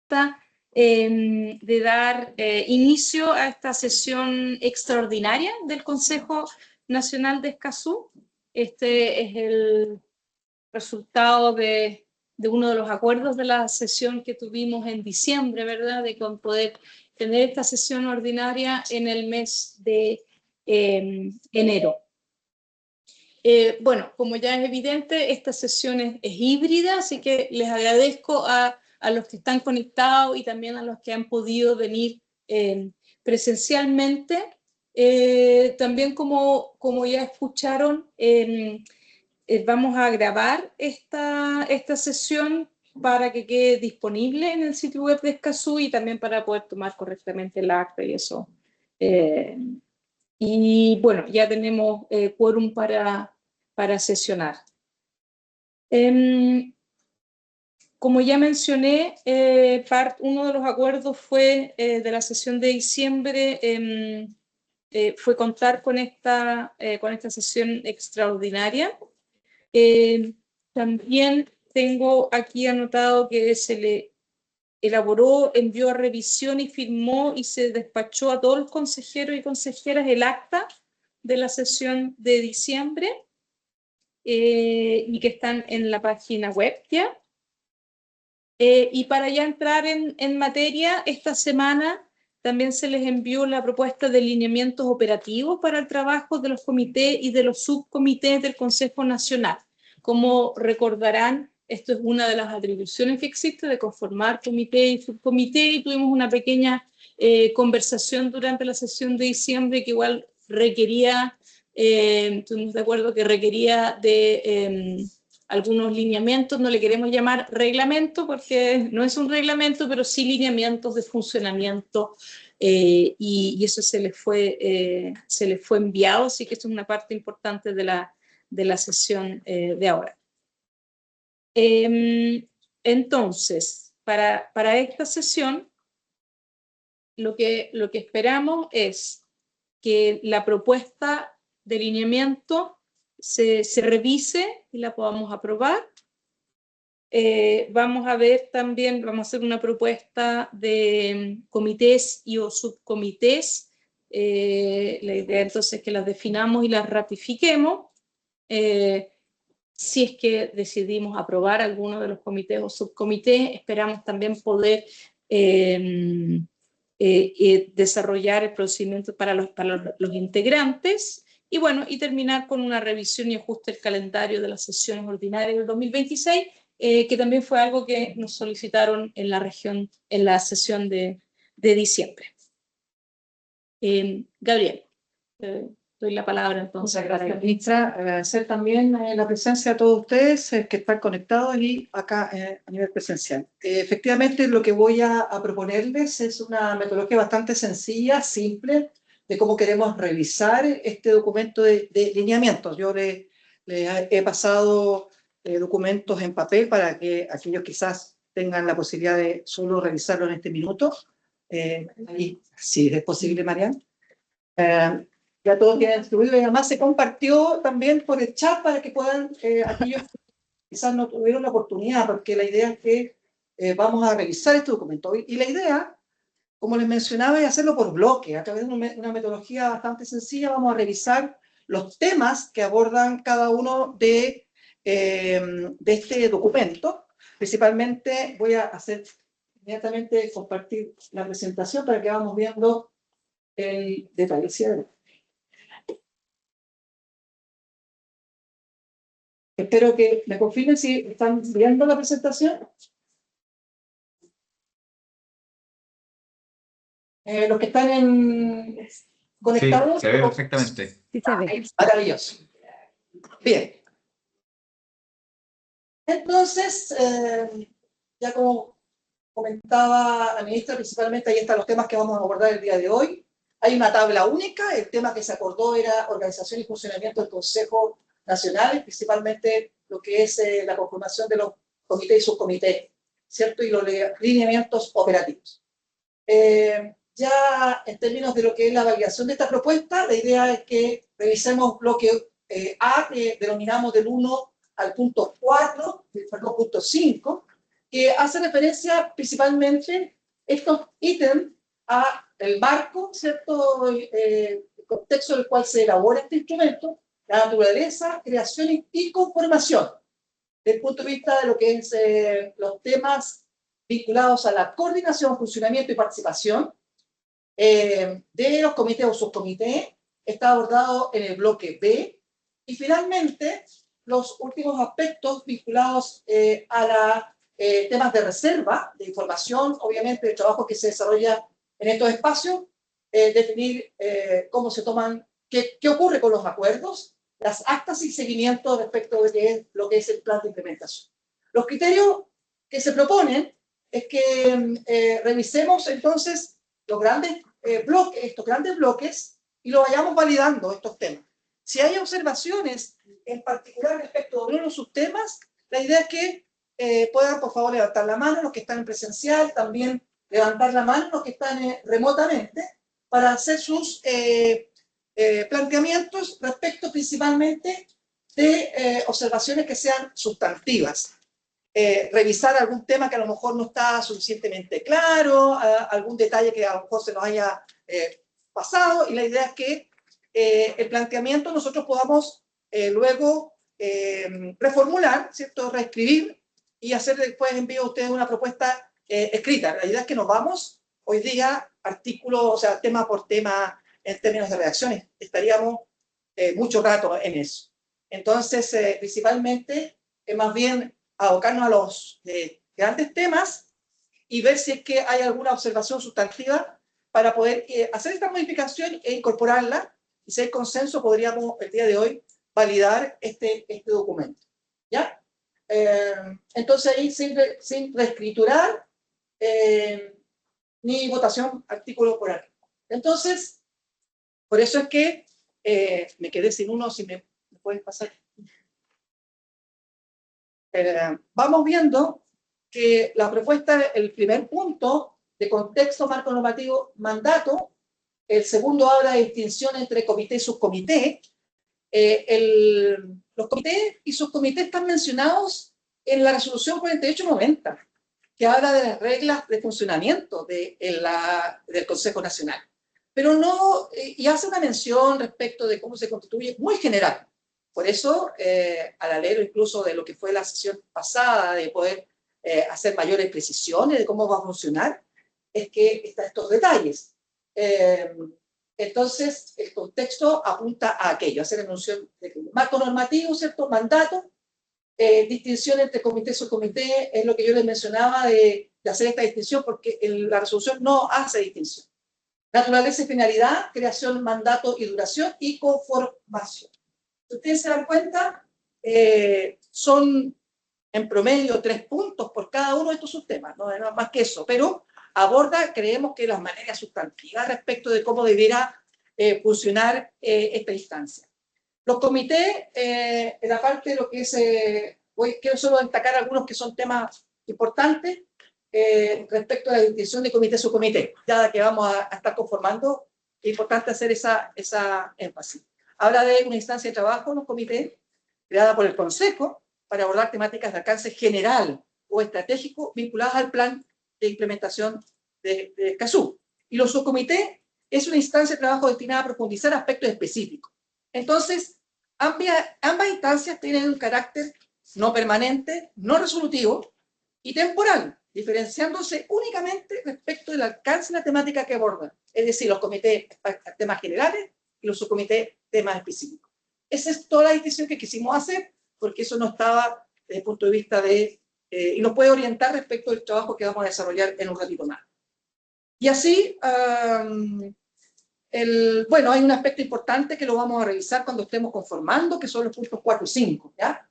de dar inicio a esta sesión extraordinaria del Consejo Nacional de Escazú. Este es el resultado de uno de los acuerdos de la sesión que tuvimos en diciembre, ¿verdad? De poder tener esta sesión ordinaria en el mes de enero. Bueno, como ya es evidente, esta sesión es híbrida, así que les agradezco a los que están conectados y también a los que han podido venir presencialmente. También como ya escucharon, vamos a grabar esta sesión para que quede disponible en el sitio web de Escazú y también para poder tomar correctamente el acta y eso. Y bueno, ya tenemos quórum para sesionar. Como ya mencioné, uno de los acuerdos fue de la sesión de diciembre, fue contar con esta sesión extraordinaria. También tengo aquí anotado que se le elaboró, envió a revisión y firmó y se despachó a todos los consejeros y consejeras el acta de la sesión de diciembre y que están en la página web ya. Y para ya entrar en materia, esta semana también se les envió la propuesta de lineamientos operativos para el trabajo de los comités y de los subcomités del Consejo Nacional. Como recordarán, esto es una de las atribuciones que existe de conformar comité y subcomité, y tuvimos una pequeña conversación durante la sesión de diciembre que igual requería, estuvimos de acuerdo que requería de algunos lineamientos, no le queremos llamar reglamento porque no es un reglamento, pero sí lineamientos de funcionamiento y eso se les fue enviado, así que esto es una parte importante de la sesión de ahora. Entonces, para esta sesión, lo que esperamos es que la propuesta de lineamiento se revise y la podamos aprobar. Vamos a ver también, vamos a hacer una propuesta de comités y o subcomités. La idea entonces es que las definamos y las ratifiquemos. Si es que decidimos aprobar alguno de los comités o subcomités, esperamos también poder desarrollar el procedimiento para los integrantes y bueno, y terminar con una revisión y ajuste del calendario de las sesiones ordinarias del 2026, que también fue algo que nos solicitaron en la región, en la sesión de diciembre. Gabriel, doy la palabra entonces. Muchas gracias, ministra. Agradecer también la presencia de todos ustedes que están conectados y acá a nivel presencial. Efectivamente, lo que voy a proponerles es una metodología bastante sencilla, simple, de cómo queremos revisar este documento de lineamientos. Yo les he pasado documentos en papel para que aquellos quizás tengan la posibilidad de solo revisarlo en este minuto. Ahí, si es posible, Marian. Ya todos tienen distribuido y además se compartió también por el chat para que puedan, aquellos que quizás no tuvieron la oportunidad, porque la idea es que vamos a revisar este documento. Y la idea, como les mencionaba, es hacerlo por bloque. A través de una metodología bastante sencilla vamos a revisar los temas que abordan cada uno de este documento. Principalmente voy a hacer inmediatamente compartir la presentación para que vamos viendo el detalle. ¿Sí? Espero que me confirmen si están viendo la presentación. Los que están conectados. Sí, se ve perfectamente. Sí, se ve. Maravilloso. Bien. Entonces, ya como comentaba la ministra, principalmente ahí están los temas que vamos a abordar el día de hoy. Hay una tabla única. El tema que se acordó era organización y funcionamiento del Consejo Nacional, principalmente lo que es la conformación de los comités y subcomités, ¿cierto? Y los lineamientos operativos. Ya en términos de lo que es la validación de esta propuesta, la idea es que revisemos bloque A, que denominamos del 1 al punto 4, perdón, punto 5, que hace referencia principalmente estos ítems a el marco, ¿cierto? El contexto en el cual se elabora este instrumento, la naturaleza, creación y conformación, desde el punto de vista de lo que es los temas vinculados a la coordinación, funcionamiento y participación de los comités o subcomités, está abordado en el bloque B, y finalmente los últimos aspectos vinculados a la temas de reserva, de información, obviamente, de trabajo que se desarrolla en estos espacios, definir cómo se toman, qué ocurre con los acuerdos, las actas y seguimiento respecto de lo que es el plan de implementación. Los criterios que se proponen es que revisemos entonces los grandes bloques, estos grandes bloques, y lo vayamos validando estos temas. Si hay observaciones en particular respecto de uno de los subtemas, la idea es que puedan, por favor, levantar la mano los que están en presencial, también levantar la mano los que están remotamente, para hacer sus planteamientos respecto principalmente de observaciones que sean sustantivas. Revisar algún tema que a lo mejor no está suficientemente claro, algún detalle que a lo mejor se nos haya pasado, y la idea es que el planteamiento nosotros podamos luego reformular, ¿cierto? Reescribir y hacer después envío a ustedes una propuesta escrita. La idea es que nos vamos hoy día artículo, o sea, tema por tema en términos de redacciones. Estaríamos mucho rato en eso. Entonces, principalmente, más bien abocarnos a los grandes temas y ver si es que hay alguna observación sustantiva para poder hacer esta modificación e incorporarla, y si hay consenso podríamos el día de hoy validar este documento. ¿Ya? Entonces ahí sin reescriturar ni votación artículo por artículo. Entonces, por eso es que me quedé sin uno, si me puedes pasar. Vamos viendo que la propuesta, el primer punto de contexto, marco normativo, mandato, el segundo habla de distinción entre comité y subcomité. Los comités y subcomités están mencionados en la resolución 4890, que habla de las reglas de funcionamiento del Consejo Nacional. Pero no, y hace una mención respecto de cómo se constituye, muy general. Por eso, al alero incluso de lo que fue la sesión pasada, de poder hacer mayores precisiones de cómo va a funcionar, es que están estos detalles. Entonces, el contexto apunta a aquello, a hacer mención de marco normativo, ¿cierto? Mandato, distinción entre comité y subcomité, es lo que yo les mencionaba de hacer esta distinción, porque la resolución no hace distinción. Naturaleza y finalidad, creación, mandato y duración, y conformación. Si ustedes se dan cuenta, son en promedio 3 puntos por cada uno de estos subtemas, no es más que eso, pero aborda, creemos que las maneras sustantivas respecto de cómo debiera funcionar esta instancia. Los comités, en la parte de lo que es, quiero solo destacar algunos que son temas importantes respecto a la distinción de comité y subcomité, ya que vamos a estar conformando, es importante hacer esa énfasis. Habla de una instancia de trabajo en los comités, creada por el Consejo, para abordar temáticas de alcance general o estratégico vinculadas al plan de implementación de Escazú. Y los subcomités es una instancia de trabajo destinada a profundizar aspectos específicos. Entonces, ambas instancias tienen un carácter no permanente, no resolutivo y temporal, diferenciándose únicamente respecto del alcance de la temática que abordan. Es decir, los comités temas generales y los subcomités temas específicos. Esa es toda la distinción que quisimos hacer, porque eso no estaba desde el punto de vista de... y nos puede orientar respecto del trabajo que vamos a desarrollar en un ratito más. Y así, bueno, hay un aspecto importante que lo vamos a revisar cuando estemos conformando, que son los puntos 4 y 5, ¿ya?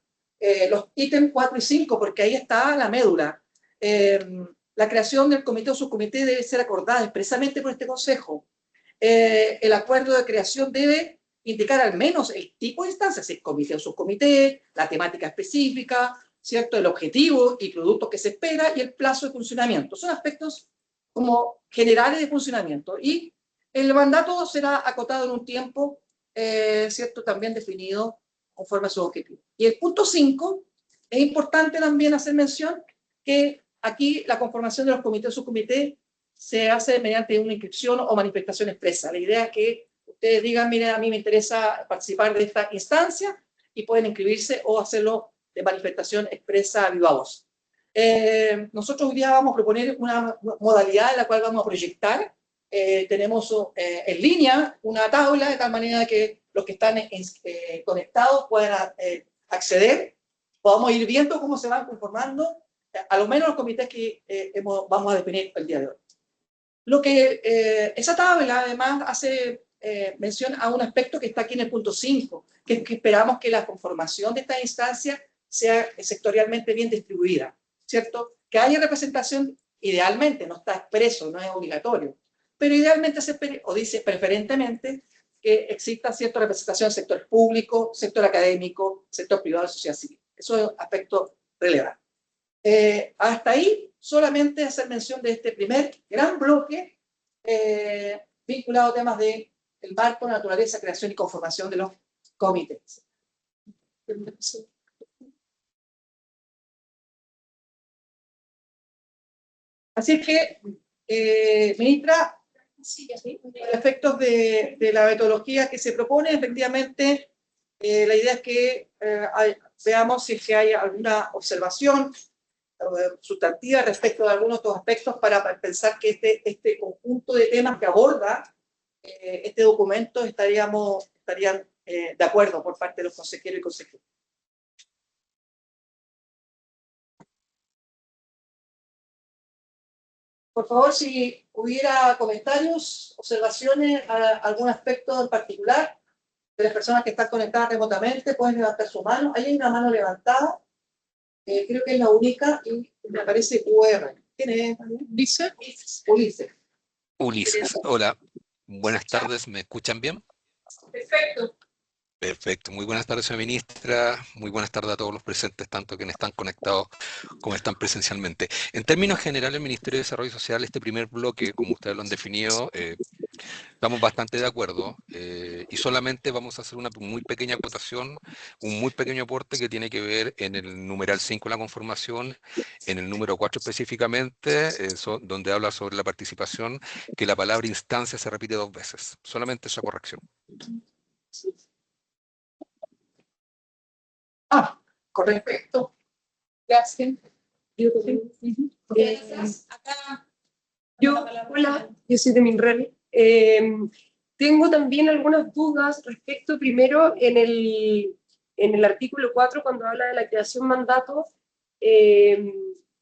Los ítems 4 y 5, porque ahí está la médula. La creación del comité o subcomité debe ser acordada expresamente por este Consejo. El acuerdo de creación debe indicar al menos el tipo de instancia, si es comité o subcomité, la temática específica, ¿cierto? El objetivo y productos que se espera y el plazo de funcionamiento. Son aspectos como generales de funcionamiento. Y el mandato será acotado en un tiempo, ¿cierto? También definido conforme a su objetivo. Y el punto 5, es importante también hacer mención que Aquí la conformación de los comités o subcomités se hace mediante una inscripción o manifestación expresa. La idea es que ustedes digan, mire, a mí me interesa participar de esta instancia y pueden inscribirse o hacerlo de manifestación expresa a viva voz. Nosotros hoy día vamos a proponer una modalidad en la cual vamos a proyectar. Tenemos en línea una tabla de tal manera que los que están conectados puedan acceder. Podamos ir viendo cómo se van conformando, a lo menos los comités que vamos a definir el día de hoy. Esa tabla además hace mención a un aspecto que está aquí en el punto 5, que esperamos que la conformación de esta instancia sea sectorialmente bien distribuida, ¿cierto? Que haya representación, idealmente, no está expreso, no es obligatorio, pero idealmente o dice preferentemente que exista cierta representación del sector público, sector académico, sector privado y sociedad civil. Eso es un aspecto relevante. Hasta ahí solamente hacer mención de este primer gran bloque vinculado a temas de el marco, naturaleza, creación y conformación de los comités. Así que, ministra, a efectos de la metodología que se propone, efectivamente, la idea es que veamos si es que hay alguna observación sustantiva respecto de algunos de estos aspectos para pensar que este conjunto de temas que aborda este documento estarían de acuerdo por parte de los consejeros y consejeras. Por favor, si hubiera comentarios, observaciones a algún aspecto en particular de las personas que están conectadas remotamente, pueden levantar su mano. Ahí hay una mano levantada, creo que es la única, y me aparece UR. ¿Quién es? Ulises. Ulises, hola, buenas tardes, ¿me escuchan bien? Perfecto. Perfecto, muy buenas tardes, señora ministra, muy buenas tardes a todos los presentes, tanto quienes están conectados como están presencialmente. En términos generales, el Ministerio de Desarrollo Social, este primer bloque, como ustedes lo han definido, estamos bastante de acuerdo y solamente vamos a hacer una muy pequeña acotación, un muy pequeño aporte que tiene que ver en el numeral 5 de la conformación, en el número 4 específicamente, donde habla sobre la participación, que la palabra instancia se repite 2 veces, solamente esa corrección. Correcto. Gracias. Acá, hola, yo soy de Minrel. Tengo también algunas dudas respecto, primero, en el artículo 4, cuando habla de la creación mandato,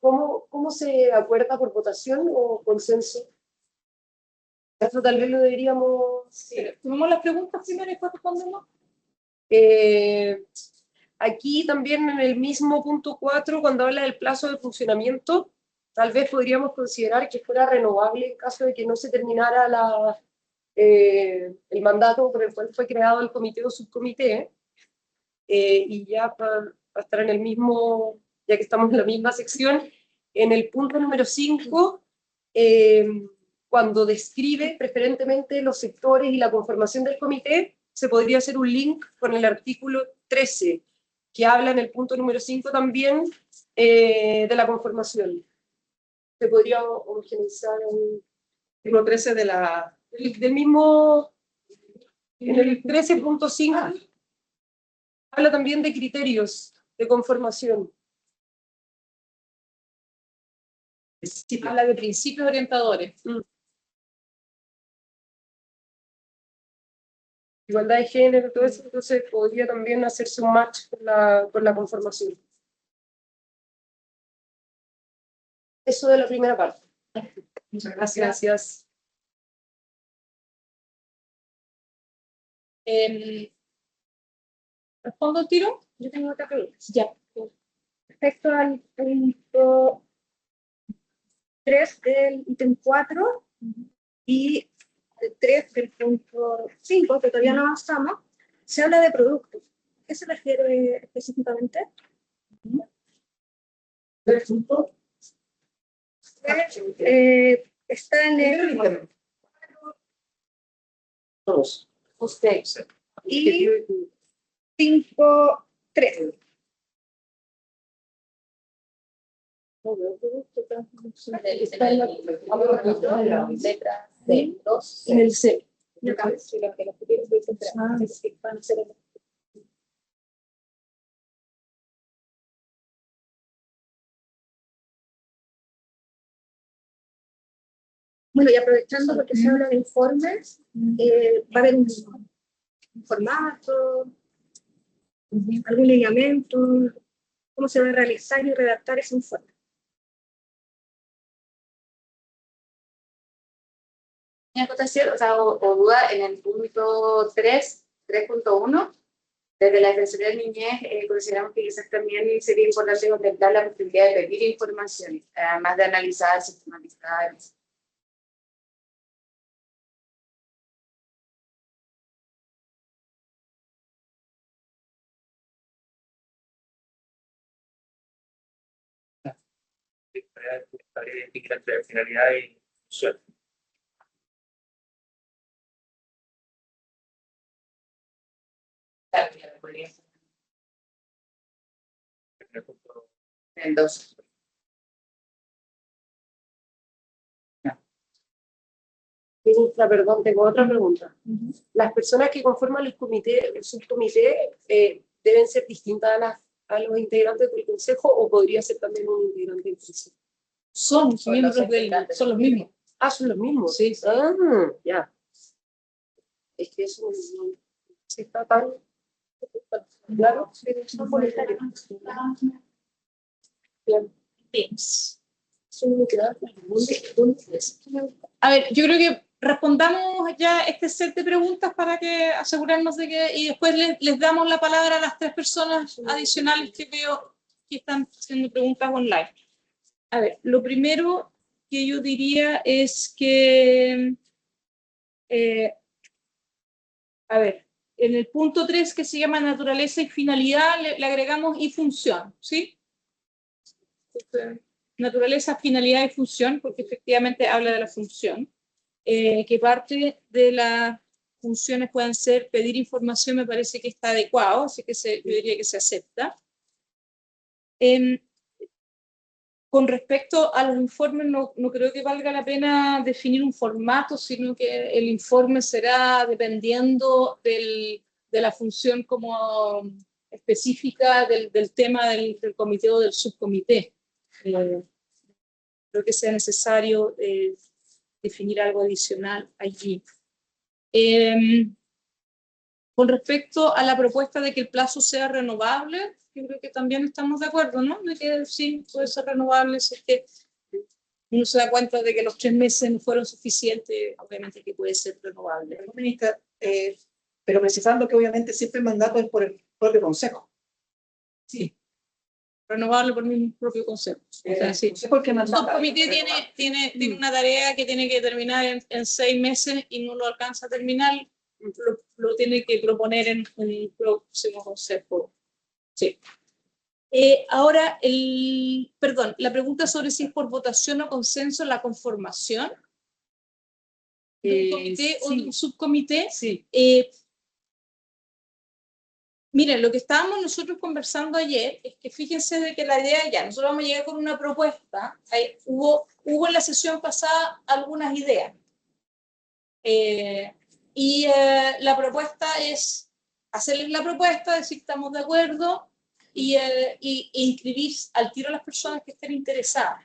¿cómo se acuerda por votación o consenso? Eso tal vez lo deberíamos... Sí. Tomamos las preguntas primero y después respondemos. Aquí también en el mismo punto 4, cuando habla del plazo de funcionamiento, tal vez podríamos considerar que fuera renovable en caso de que no se terminara el mandato por el cual fue creado el comité o subcomité, y ya para estar en el mismo, ya que estamos en la misma sección, en el punto número 5, cuando describe preferentemente los sectores y la conformación del comité, se podría hacer un link con el artículo 13, que habla en el punto número 5 también de la conformación. Se podría homogeneizar Artículo 13 del mismo, en el 13.5 habla también de criterios de conformación. Habla de principios orientadores. Igualdad de género, todo eso, entonces podría también hacerse un match con la conformación. Eso de la primera parte. Muchas gracias. Gracias. ¿Respondo el tiro? Yo tengo otra pregunta. Ya. Respecto al punto 3 del ítem 4 y el 3 del punto 5, que todavía no avanzamos, se habla de productos. ¿A qué se refiere específicamente? Está en el... Todos. Usted. Y 5.3. Letra C, 2, En el C. Bueno, y aprovechando porque se habla de informes, va a haber un formato, algún lineamiento, cómo se va a realizar y redactar ese informe. Mi acotación, o sea, o duda en el punto 3.1, desde la Defensoría de Niñez consideramos que quizás también sería importante contemplar la posibilidad de pedir información, además de analizar, sistematizar. Habría que distinguir entre finalidad y función. Claro, ya lo podría hacer. En el punto En el 2. Ministra, perdón, tengo otra pregunta. ¿Las personas que conforman el comité, el subcomité, deben ser distintas a los integrantes del consejo o podría ser también un integrante del consejo? Son Son miembros los del, integrantes. son los mismos. Ah, son los mismos. Sí, sí. Ah, ya. Es que eso no se está tan claro. Son voluntarios. Bien. A ver, yo creo que respondamos ya este set de preguntas para que asegurarnos de que, y después les damos la palabra a las 3 personas adicionales que veo que están haciendo preguntas online. A ver, lo primero que yo diría es que, a ver, en el punto 3 que se llama naturaleza y finalidad, le agregamos y función, ¿sí? Naturaleza, finalidad y función, porque efectivamente habla de la función. Que parte de las funciones puedan ser pedir información, me parece que está adecuado, así que yo diría que se acepta. Con respecto a los informes, no creo que valga la pena definir un formato, sino que el informe será dependiendo de la función como específica del tema del comité o del subcomité. Creo que sea necesario definir algo adicional allí. Con respecto a la propuesta de que el plazo sea renovable, yo creo que también estamos de acuerdo, ¿no? De que sí, puede ser renovable si es que uno se da cuenta de que los 3 meses no fueron suficientes, obviamente que puede ser renovable. Ministra, pero precisando que obviamente siempre el mandato es por el propio Consejo. Sí. Renovable por mi propio consejo. O sea, sí. Porque El subcomité tiene una tarea que tiene que terminar en 6 meses y no lo alcanza a terminar, lo tiene que proponer en el próximo consejo. Sí. Ahora, perdón, la pregunta sobre si es por votación o consenso la conformación de un comité o de un subcomité. Sí. Miren, lo que estábamos nosotros conversando ayer es que fíjense de que la idea ya, nosotros vamos a llegar con una propuesta, hubo en la sesión pasada algunas ideas, la propuesta es hacerles la propuesta, decir que estamos de acuerdo y inscribir al tiro a las personas que estén interesadas.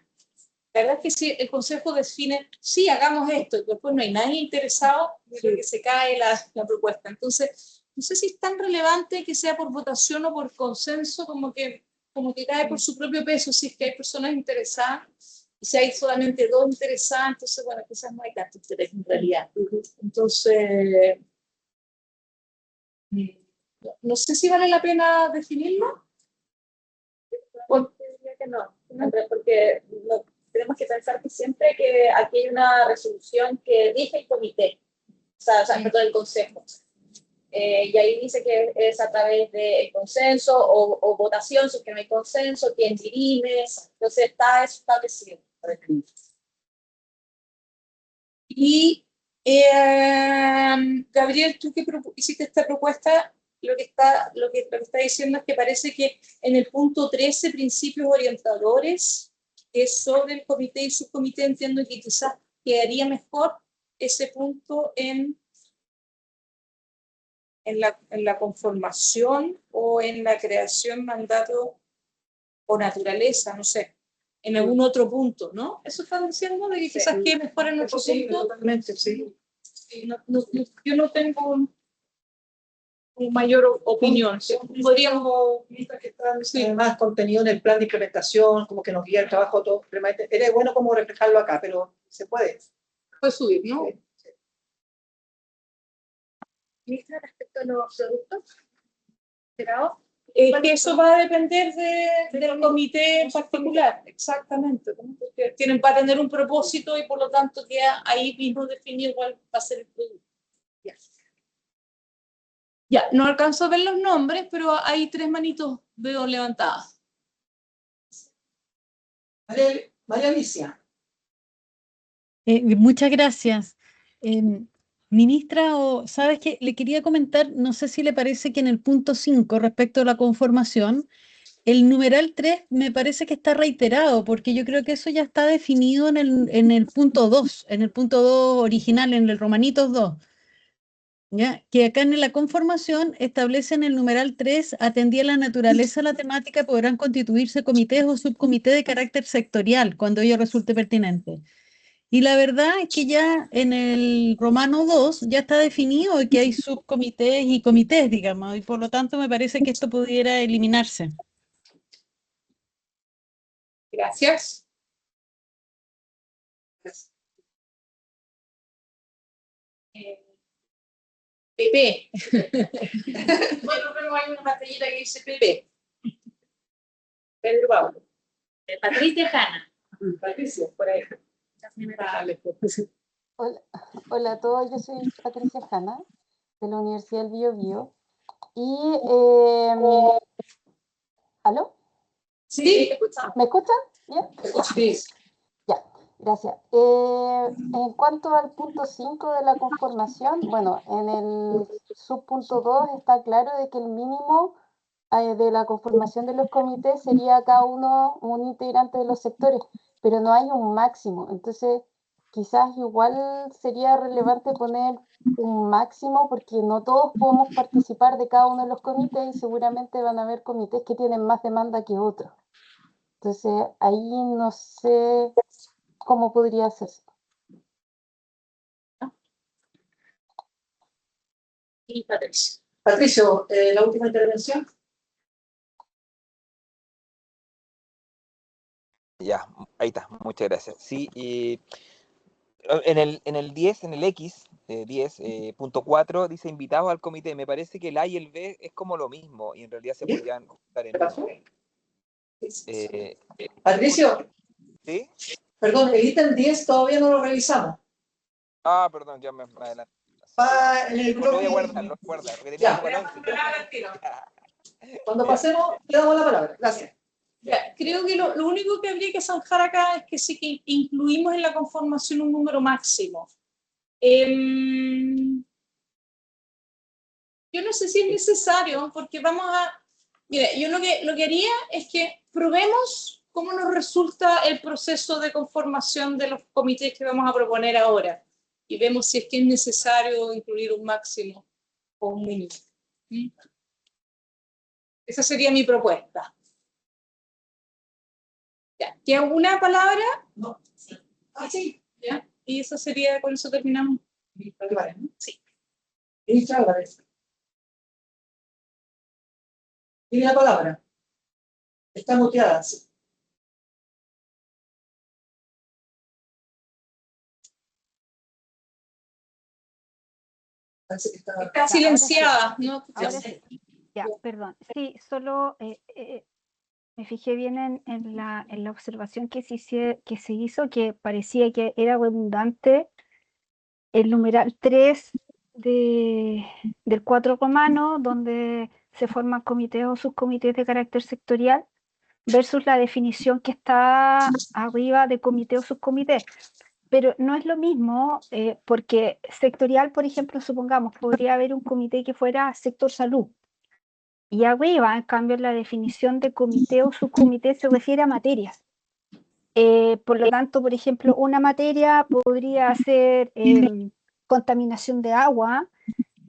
La verdad es que si el Consejo define, sí, hagamos esto, y después no hay nadie interesado, yo creo que se cae la propuesta. Entonces, no sé si es tan relevante que sea por votación o por consenso, como que cae por su propio peso, si es que hay personas interesadas, y si hay solamente 2 interesadas, entonces, bueno, quizás no hay tanto interés en realidad. Entonces, no sé si vale la pena definirlo. Bueno, diría que no, porque tenemos que pensar que siempre que aquí hay una resolución que elige el comité, o sea perdón, el consejo. Y ahí dice que es a través del consenso o votación, si es que no hay consenso, quién dirime, entonces está establecido. Y Gabriel, tú que hiciste esta propuesta, lo que está diciendo es que parece que en el punto 13, principios orientadores, es sobre el comité y subcomité. Entiendo que quizás quedaría mejor ese punto en la conformación o en la creación, mandato o naturaleza, no sé, en algún otro punto, ¿no? Eso están diciendo, de que quizás quede mejor en otro Sí, punto. totalmente, sí. Yo no tengo mayor opinión. Podríamos, Que están más contenido en el plan de implementación, como que nos guía el trabajo todo. Era bueno como reflejarlo acá, pero se puede. subir, ¿no? Ministra, respecto a los productos esperados, Que eso va a depender del comité en particular, exactamente, ¿no? Porque va a tener un propósito y por lo tanto queda ahí mismo definido cuál va a ser el producto. Ya, no alcanzo a ver los nombres, pero hay 3 manitos, veo, levantadas. María Alicia. Muchas gracias. Ministra, ¿sabes qué? Le quería comentar, no sé si le parece que en el punto 5, respecto a la conformación, el numeral 3 me parece que está reiterado, porque yo creo que eso ya está definido en el punto 2, en el punto 2 original, en el Romanitos 2. ¿Ya? Que acá en la conformación establecen el numeral 3, atendía la naturaleza de la temática, podrán constituirse comités o subcomités de carácter sectorial, cuando ello resulte pertinente. Y la verdad es que ya en el Romano 2 ya está definido que hay subcomités y comités, digamos, y por lo tanto me parece que esto pudiera eliminarse. Gracias. PP. Bueno, pero hay una pantallita que dice PP. Pedro Pablo. Patricia Jana. Patricia, por ahí. Dale, pues. Hola a todos, yo soy Patricia Jana, de la Universidad del Biobío. Y, ¿aló? Sí, ¿Me escuchan? ¿Bien? sí. Ya, gracias. En cuanto al punto 5 de la conformación, bueno, en el subpunto 2 está claro de que el mínimo de la conformación de los comités sería cada uno un integrante de los sectores, pero no hay un máximo. Entonces, quizás igual sería relevante poner un máximo porque no todos podemos participar de cada uno de los comités y seguramente van a haber comités que tienen más demanda que otros. Entonces, ahí no sé cómo podría hacerse. Y Patricia. Patricio, la última intervención. Ya, ahí está, muchas gracias. Sí, en el 10, en el X, 10.4, dice invitados al comité. Me parece que el A y el B es como lo mismo y en realidad se podrían juntar en uno. Patricio, ¿Sí? perdón, el ítem 10 todavía no lo revisamos. Ah, perdón, ya me adelanté. Va en el Lo voy a bloque. guardar, porque tenía Ya. como el 11. Cuando pasemos, le damos la palabra. Gracias. Ya, creo que lo único que habría que zanjar acá es que sí que incluimos en la conformación un número máximo. Yo no sé si es necesario, porque vamos a... Mira, yo lo que haría es que probemos cómo nos resulta el proceso de conformación de los comités que vamos a proponer ahora. Y vemos si es que es necesario incluir un máximo o un mínimo. ¿Mm? Esa sería mi propuesta. Ya. ¿Queda alguna palabra? No. Sí. Ah, sí. ¿Ya? Y eso sería, con eso terminamos. Sí. Ministra Álvarez. Tiene la palabra. Está muteada. Sí. Está silenciada, ¿no? Ahora sí. Ya, perdón. Sí, solo me fijé bien en la observación que se hizo, que parecía que era redundante el numeral 3 del 4 romano, donde se forman comités o subcomités de carácter sectorial, versus la definición que está arriba de comité o subcomité. Pero no es lo mismo, porque sectorial, por ejemplo, supongamos, podría haber un comité que fuera sector salud. Y arriba, en cambio, la definición de comité o subcomité se refiere a materias. Por lo tanto, por ejemplo, una materia podría ser contaminación de agua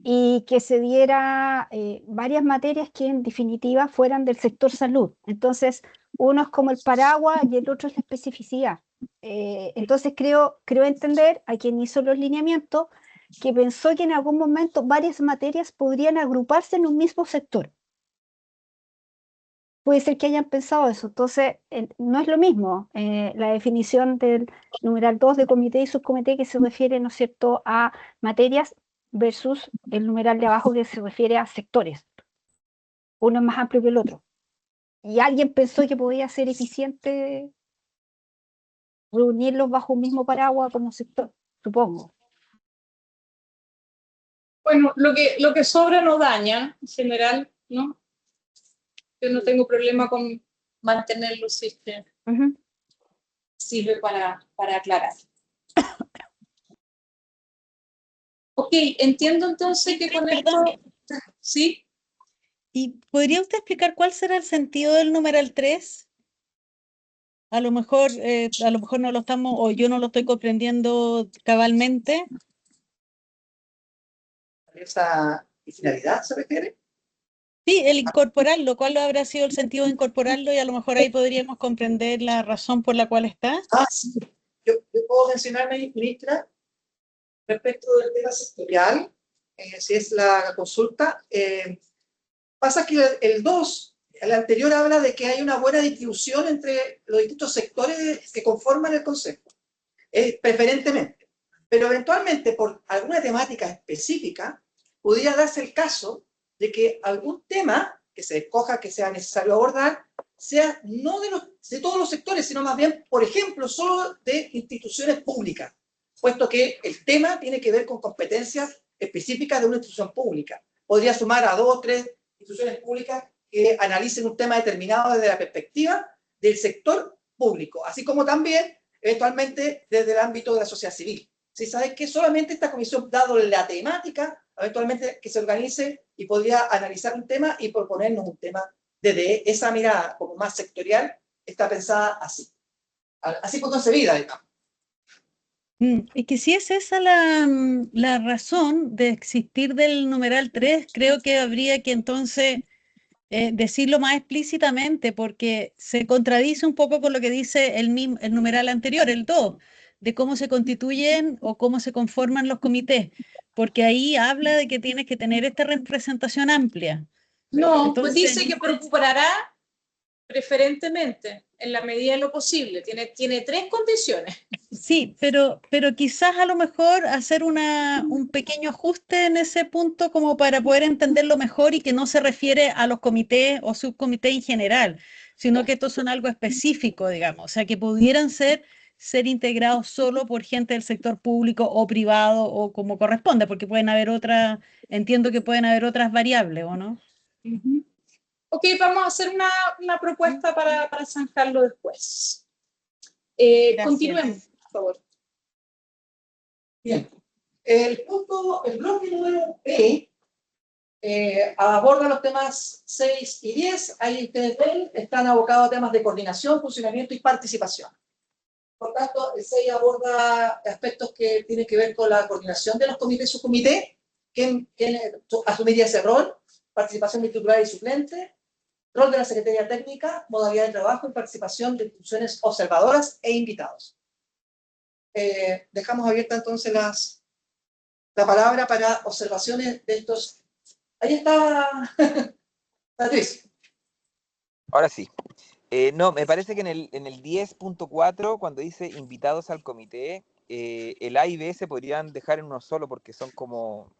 y que se diera varias materias que en definitiva fueran del sector salud. Entonces, uno es como el paraguas y el otro es la especificidad. Entonces, creo entender a quien hizo los lineamientos que pensó que en algún momento varias materias podrían agruparse en un mismo sector. Puede ser que hayan pensado eso. Entonces, no es lo mismo la definición del numeral 2 de comité y subcomité que se refiere, ¿no es cierto?, a materias versus el numeral de abajo que se refiere a sectores. Uno es más amplio que el otro. Y alguien pensó que podía ser eficiente reunirlos bajo un mismo paraguas como sector, supongo. Bueno, lo que sobra no daña, en general, ¿no? Yo no tengo problema con mantenerlo si es que sirve para aclarar. Ok, entiendo entonces que con esto... ¿Sí? ¿Y podría usted explicar cuál será el sentido del numeral 3? A lo mejor no lo estamos, o yo no lo estoy comprendiendo cabalmente. ¿Esa finalidad se refiere? Sí, el incorporarlo, ¿cuál habrá sido el sentido de incorporarlo? Y a lo mejor ahí podríamos comprender la razón por la cual está. Sí. Yo puedo mencionar, ministra, respecto del tema sectorial, si es la consulta. Pasa que el 2, el anterior, habla de que hay una buena distribución entre los distintos sectores que conforman el Consejo, preferentemente. Pero eventualmente, por alguna temática específica, pudiera darse el caso de que algún tema que se escoja que sea necesario abordar sea no de todos los sectores, sino más bien, por ejemplo, solo de instituciones públicas, puesto que el tema tiene que ver con competencias específicas de una institución pública. Podría sumar a 2 o 3 instituciones públicas que analicen un tema determinado desde la perspectiva del sector público, así como también, eventualmente, desde el ámbito de la sociedad civil. Si sabes que solamente esta comisión, dado la temática, eventualmente que se organice y podría analizar un tema y proponernos un tema desde esa mirada como más sectorial, está pensada así fue concebida, digamos. Y que si es esa la razón de existir del numeral 3, creo que habría que entonces decirlo más explícitamente, porque se contradice un poco con lo que dice el numeral anterior, el 2, de cómo se constituyen o cómo se conforman los comités, porque ahí habla de que tienes que tener esta representación amplia. No, Entonces, pues dice que procurará preferentemente, en la medida de lo posible. Tiene 3 condiciones. Sí, pero quizás a lo mejor hacer un pequeño ajuste en ese punto como para poder entenderlo mejor y que no se refiere a los comités o subcomités en general, sino que estos son algo específico, digamos, o sea, que pudieran ser integrados solo por gente del sector público o privado o como corresponde, porque pueden haber entiendo que pueden haber otras variables, ¿o no? Ok, vamos a hacer una propuesta para zanjarlo después. Continuemos, por favor. Bien. El bloque número B aborda los temas 6 y 10. Ahí ustedes ven, están abocados a temas de coordinación, funcionamiento y participación. Por tanto, el 6 aborda aspectos que tienen que ver con la coordinación de los comités y subcomités, quién asumiría ese rol, participación de titular y suplente, rol de la Secretaría Técnica, modalidad de trabajo y participación de instituciones observadoras e invitados. Dejamos abierta entonces la palabra para observaciones de estos. Ahí está Beatriz. Ahora sí. No, me parece que en el 10.4, cuando dice invitados al comité, el A y B se podrían dejar en uno solo porque son como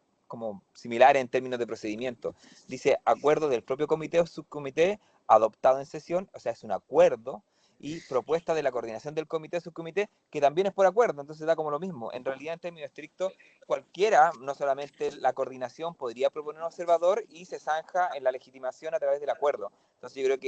similares en términos de procedimiento. Dice acuerdo del propio comité o subcomité adoptado en sesión, o sea, es un acuerdo, y propuesta de la coordinación del comité o subcomité, que también es por acuerdo, entonces da como lo mismo. En realidad, en términos estrictos, cualquiera, no solamente la coordinación, podría proponer un observador y se zanja en la legitimación a través del acuerdo. Entonces yo creo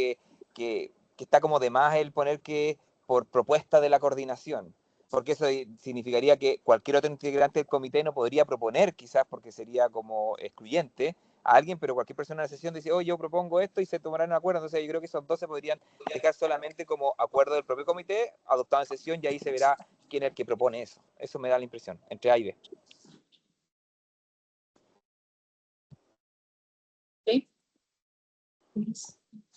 que está como de más el poner que por propuesta de la coordinación, porque eso significaría que cualquier otro integrante del comité no podría proponer, quizás porque sería como excluyente, a alguien, pero cualquier persona en la sesión dice, oh, yo propongo esto y se tomarán un acuerdo. Entonces yo creo que esos 12 podrían dejar solamente como acuerdo del propio comité, adoptado en sesión, y ahí se verá quién es el que propone eso. Eso me da la impresión, entre A y B. ¿Sí?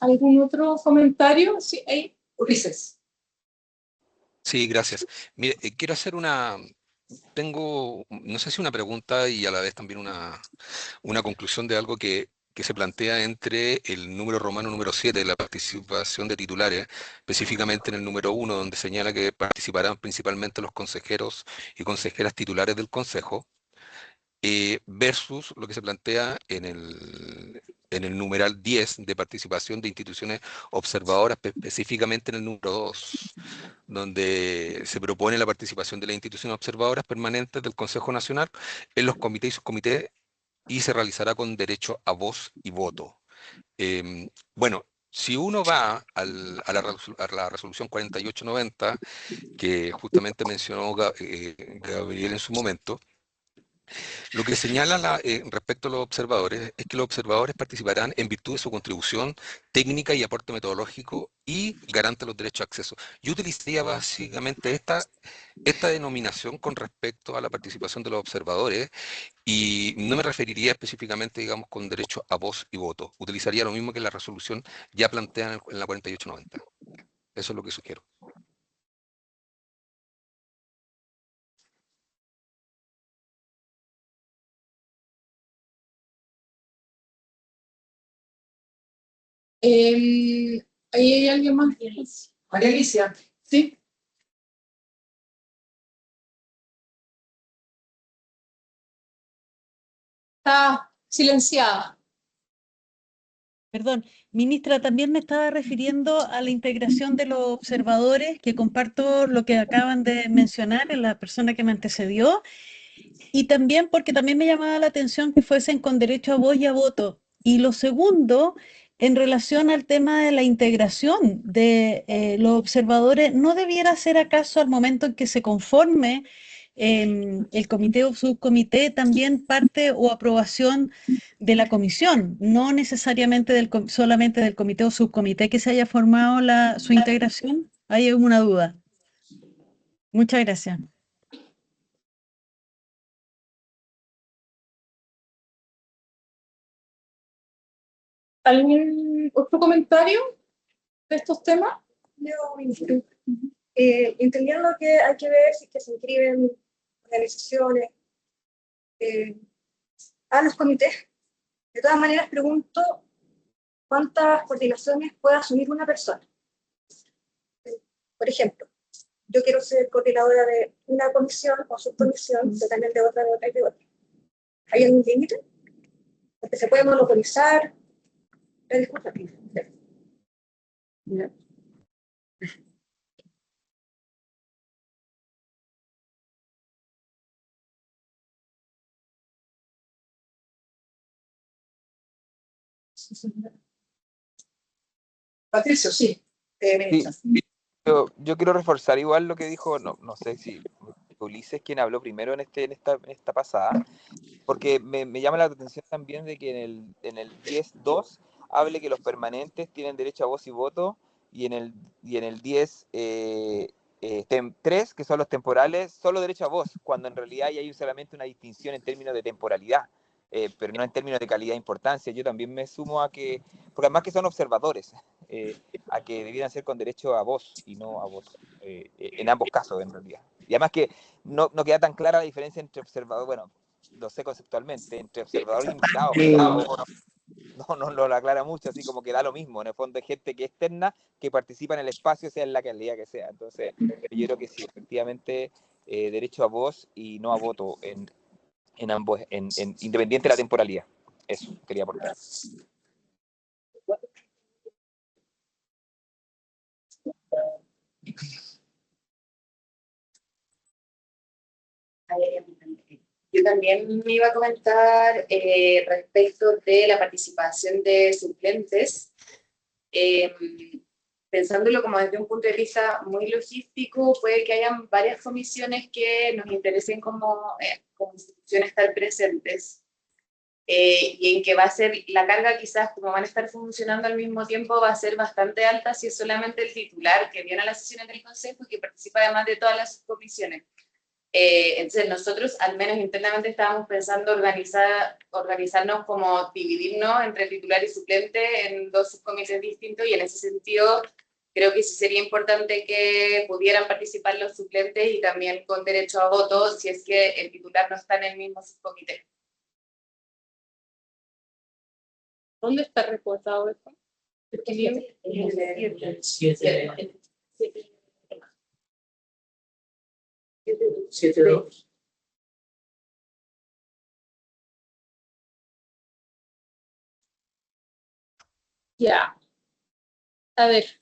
¿Algún otro comentario? Sí, ahí, Ulises. Sí, gracias. Mire, quiero hacer tengo, no sé si una pregunta y a la vez también una conclusión de algo que se plantea entre el número romano número 7 de la participación de titulares, específicamente en el número 1, donde señala que participarán principalmente los consejeros y consejeras titulares del Consejo, versus lo que se plantea en el numeral 10 de participación de instituciones observadoras, específicamente en el número 2, donde se propone la participación de las instituciones observadoras permanentes del Consejo Nacional en los comités y subcomités y se realizará con derecho a voz y voto. Bueno, si uno va a la resolución 4890, que justamente mencionó Gabriel en su momento, lo que señala respecto a los observadores es que los observadores participarán en virtud de su contribución técnica y aporte metodológico y garante los derechos de acceso. Yo utilizaría básicamente esta denominación con respecto a la participación de los observadores y no me referiría específicamente, digamos, con derecho a voz y voto. Utilizaría lo mismo que la resolución ya plantea en la 4890. Eso es lo que sugiero. ¿Ahí hay alguien más? María Alicia. Sí. Está silenciada. Perdón, ministra, también me estaba refiriendo a la integración de los observadores, que comparto lo que acaban de mencionar en la persona que me antecedió, y también porque también me llamaba la atención que fuesen con derecho a voz y a voto. Y lo segundo, en relación al tema de la integración de los observadores, ¿no debiera ser acaso al momento en que se conforme el comité o subcomité también parte o aprobación de la comisión, no necesariamente solamente del comité o subcomité que se haya formado su integración? Hay una duda. Muchas gracias. ¿Algún otro comentario de estos temas? Yo, ministro, entendiendo que hay que ver si es que se inscriben organizaciones a los comités, de todas maneras pregunto cuántas coordinaciones puede asumir una persona. Por ejemplo, yo quiero ser coordinadora de una comisión o subcomisión, pero también de otra, de otra y de otra. ¿Hay algún límite? Porque se puede monopolizar. Disculpa. No. Patricio, sí. Sí, yo quiero reforzar igual lo que dijo, no sé si Ulises, quien habló primero en esta pasada, porque me llama la atención también de que en el 10.2 hable que los permanentes tienen derecho a voz y voto, y en el 10.3, que son los temporales, solo derecho a voz, cuando en realidad hay solamente una distinción en términos de temporalidad, pero no en términos de calidad e importancia. Yo también me sumo a que, porque además que son observadores, a que debieran ser con derecho a voz y no a voto, en ambos casos en realidad. Y además que no queda tan clara la diferencia entre observador, bueno, lo sé conceptualmente, entre observador y invitado, pero no lo aclara mucho, así como que da lo mismo, en el fondo hay gente que es externa, que participa en el espacio, sea en la calidad que sea. Entonces, yo creo que sí, efectivamente, derecho a voz y no a voto en ambos, independiente de la temporalidad. Eso quería aportar. Yo también me iba a comentar respecto de la participación de suplentes, pensándolo como desde un punto de vista muy logístico, puede que hayan varias comisiones que nos interesen como instituciones estar presentes. y en que va a ser, la carga quizás como van a estar funcionando al mismo tiempo va a ser bastante alta si es solamente el titular que viene a las sesiones del Consejo y que participa además de todas las comisiones. Entonces nosotros al menos internamente estábamos pensando organizarnos como dividirnos entre titular y suplente en 2 subcomités distintos, y en ese sentido creo que sí sería importante que pudieran participar los suplentes y también con derecho a voto si es que el titular no está en el mismo subcomité. ¿Dónde está reportado esto? Ya. A ver.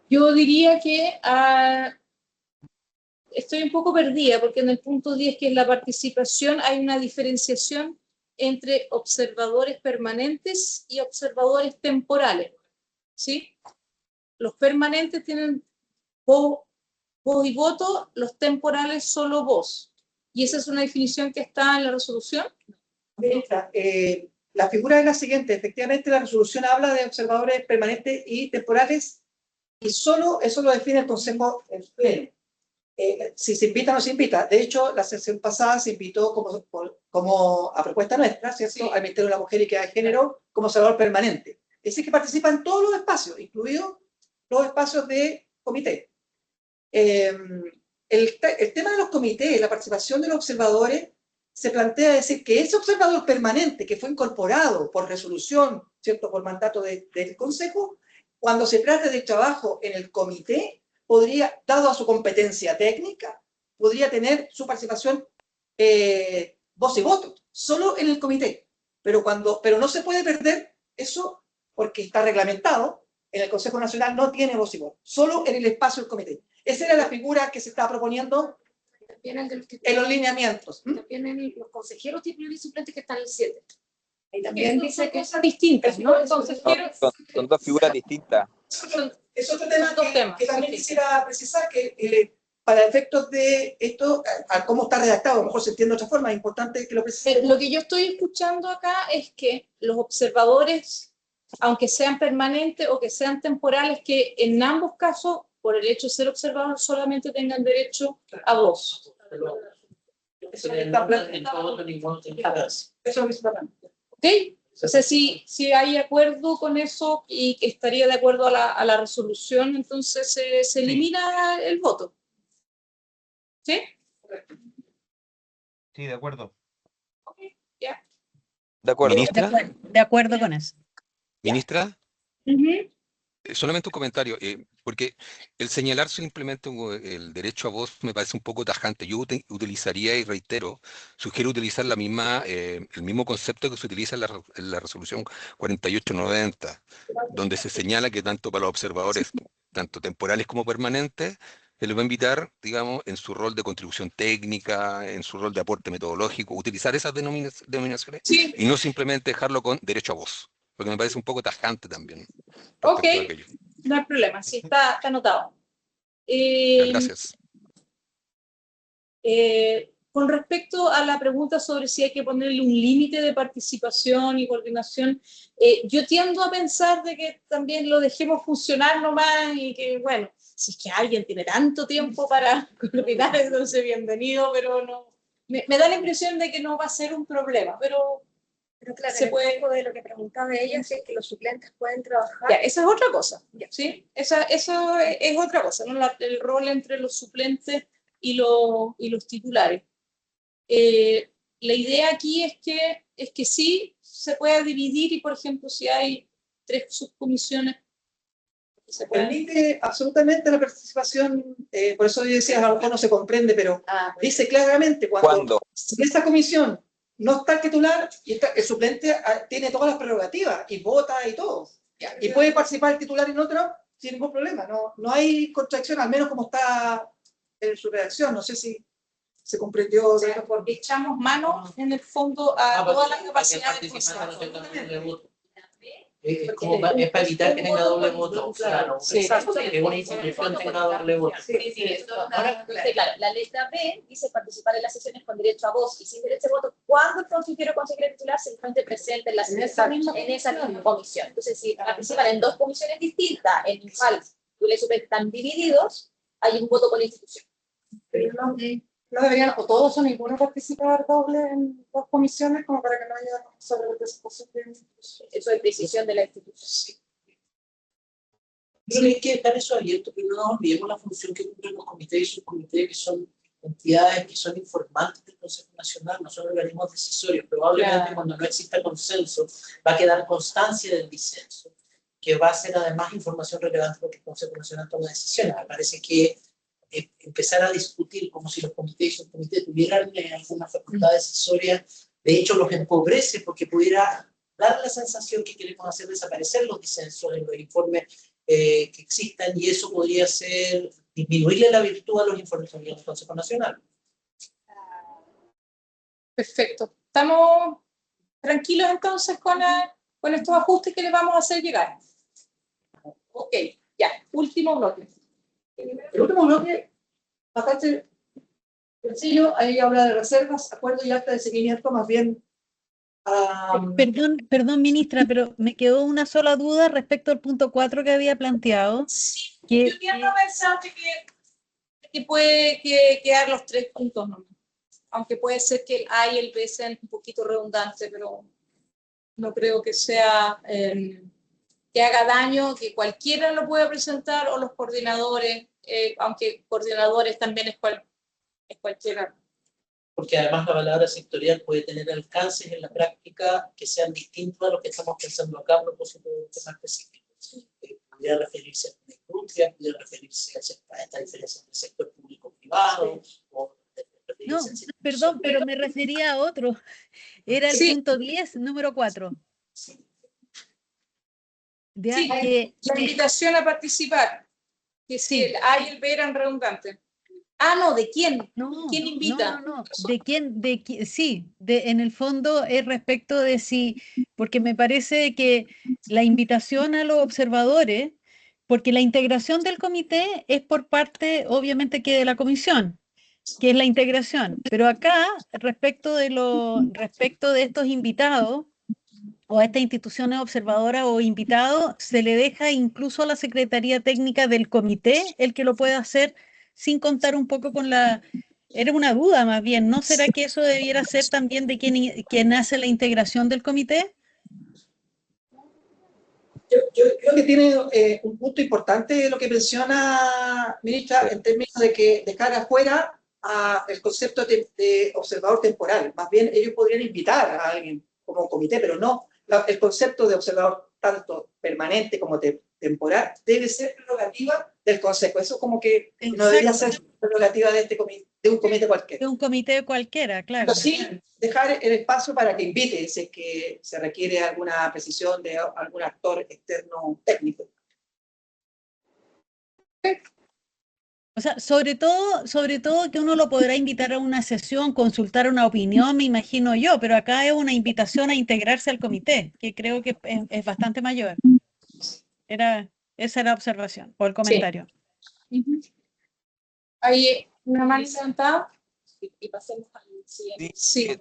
Yo diría que estoy un poco perdida porque en el punto 10, que es la participación, hay una diferenciación entre observadores permanentes y observadores temporales, ¿sí? Los permanentes tienen voz y voto, los temporales solo voz. ¿Y esa es una definición que está en la resolución? La figura es la siguiente. Efectivamente, la resolución habla de observadores permanentes y temporales, y solo eso lo define el Consejo en pleno. Si se invita o no se invita. De hecho, la sesión pasada se invitó como a propuesta nuestra, ¿cierto? Sí. Al Ministerio de la Mujer y Equidad de Género como observador permanente. Es decir, que participan todos los espacios, incluidos los espacios de comité. El tema de los comités, la participación de los observadores, se plantea decir que ese observador permanente que fue incorporado por resolución, ¿cierto? Por mandato del Consejo, cuando se trate de trabajo en el comité, podría, dado a su competencia técnica, podría tener su participación voz y voto, solo en el comité. Pero no se puede perder eso porque está reglamentado. En el Consejo Nacional no tiene voz y voto, solo en el espacio del comité. Esa era la figura que se estaba proponiendo en los lineamientos. También en los consejeros titulares y suplentes que están en el 7. Ahí también dice que son distintas, ¿no? Son 2 figuras distintas. Es otro tema que también quisiera precisar, que para efectos de esto, a cómo está redactado, a lo mejor se entiende de otra forma, es importante que lo precise. Lo que yo estoy escuchando acá es que los observadores, aunque sean permanentes o que sean temporales, que en ambos casos, por el hecho de ser observador, solamente tengan derecho a voz. Eso está planteado. Eso es ¿Ok? O sea, si hay acuerdo con eso y que estaría de acuerdo a la resolución, entonces se elimina el voto. ¿Sí? Sí, de acuerdo. Ok, ya. De acuerdo. ¿Ministra? De acuerdo con eso. ¿Ministra? Solamente un comentario, porque el señalar simplemente el derecho a voz me parece un poco tajante. Yo utilizaría, y reitero, sugiero utilizar el mismo concepto que se utiliza en la resolución 4890, donde se señala que tanto para los observadores, tanto temporales como permanentes, se les va a invitar, digamos, en su rol de contribución técnica, en su rol de aporte metodológico, utilizar esas denominaciones y no simplemente dejarlo con derecho a voz, porque me parece un poco tajante también. Ok, no hay problema, sí, está anotado. Gracias. Con respecto a la pregunta sobre si hay que ponerle un límite de participación y coordinación, yo tiendo a pensar de que también lo dejemos funcionar nomás y que, bueno, si es que alguien tiene tanto tiempo para coordinar, entonces bienvenido, pero no. Me da la impresión de que no va a ser un problema, pero claro, se puede. De lo que preguntaba ella, si es que los suplentes pueden trabajar. Ya, esa es otra cosa, ¿sí? Eso es otra cosa, ¿no? El rol entre los suplentes y los titulares. La idea aquí es que sí se pueda dividir y, por ejemplo, si hay 3 subcomisiones, se permite absolutamente la participación, por eso yo decía, a lo mejor no se comprende, pero dice claramente cuando en esa comisión no está el titular, y el suplente tiene todas las prerrogativas y vota y todo. Y puede participar el titular en otro sin ningún problema. No hay contradicción, al menos como está en su redacción. No sé si se comprendió. O sea, porque echamos mano en el fondo a todas las capacidades. Es como es para evitar que tenga doble voto. Claro, Sí. exacto, que una institución tenga doble voto. Sí, claro. La letra B dice participar en las sesiones con derecho a voz y sin derecho a voto cuando el consejero o consejera titular se encuentre presente en esa misma comisión. Entonces, si participan en dos comisiones distintas, en el cual tú le supes están divididos, hay un voto por la institución. Pero no deberían, o todos o ninguno participar doble en dos comisiones, como para que no haya sobrerepresentación de institución. Eso es decisión de la institución. Creo que hay que dejar eso abierto, que no nos olvidemos la función que cumplen los comités y subcomités, que son entidades que son informantes del Consejo Nacional, no son organismos decisorios. Probablemente cuando no exista consenso va a quedar constancia del disenso, que va a ser además información relevante porque el Consejo Nacional toma decisiones. Me parece que empezar a discutir como si los comités y subcomités tuvieran alguna facultad decisoria, de hecho los empobrece porque pudiera dar la sensación que queremos hacer desaparecer los disensos en los informes que existan, y eso podría ser disminuirle la virtud a los informes del Consejo Nacional. Perfecto. ¿Estamos tranquilos entonces con estos ajustes que les vamos a hacer llegar? Ok, ya, último bloque. El último bloque, bastante sencillo, ahí habla de reservas, acuerdo y acta de seguimiento, más bien. Perdón, ministra, pero me quedó una sola duda respecto al punto 4 que había planteado. Sí, que, yo tiendo a pensar que puede quedar los 3 puntos nomás. Aunque puede ser que el A y el B sean un poquito redundantes, pero no creo que sea que haga daño, que cualquiera lo pueda presentar, o los coordinadores, aunque coordinadores también es cualquiera. Porque además la palabra sectorial puede tener alcances en la práctica que sean distintos a los que estamos pensando acá a propósito de un tema específico. Podría referirse a una industria, podría referirse a esta diferencia entre sector público y privado, o no, perdón, pero me refería a otro. Era el punto 10, número 4. La invitación a participar, que si el A y el B eran redundantes. Ah, no, ¿de quién? No, ¿Quién invita? No. ¿De quién? Sí, en el fondo es respecto de si, porque me parece que la invitación a los observadores, porque la integración del comité es por parte, obviamente, que de la comisión, que es la integración, pero acá, respecto de estos invitados, o a estas instituciones observadoras o invitados, se le deja incluso a la Secretaría Técnica del comité el que lo pueda hacer sin contar un poco con la... Era una duda más bien, ¿no será que eso debiera ser también de quien hace la integración del comité? Yo creo que tiene un punto importante lo que menciona, ministra, en términos de que dejar afuera el concepto de observador temporal. Más bien ellos podrían invitar a alguien como comité, pero no. El concepto de observador tanto permanente como temporal debe ser prerrogativa del Consejo. Eso como que no debería ser prerrogativa de un comité cualquiera. De un comité cualquiera, claro. Pero sí, dejar el espacio para que invite, si es que se requiere alguna precisión de algún actor externo técnico. O sea, sobre todo que uno lo podrá invitar a una sesión, consultar una opinión, me imagino yo, pero acá es una invitación a integrarse al comité, que creo que es bastante mayor. Esa era la observación o el comentario. Sí. Hay una mano levantada y pasemos al siguiente. Sí.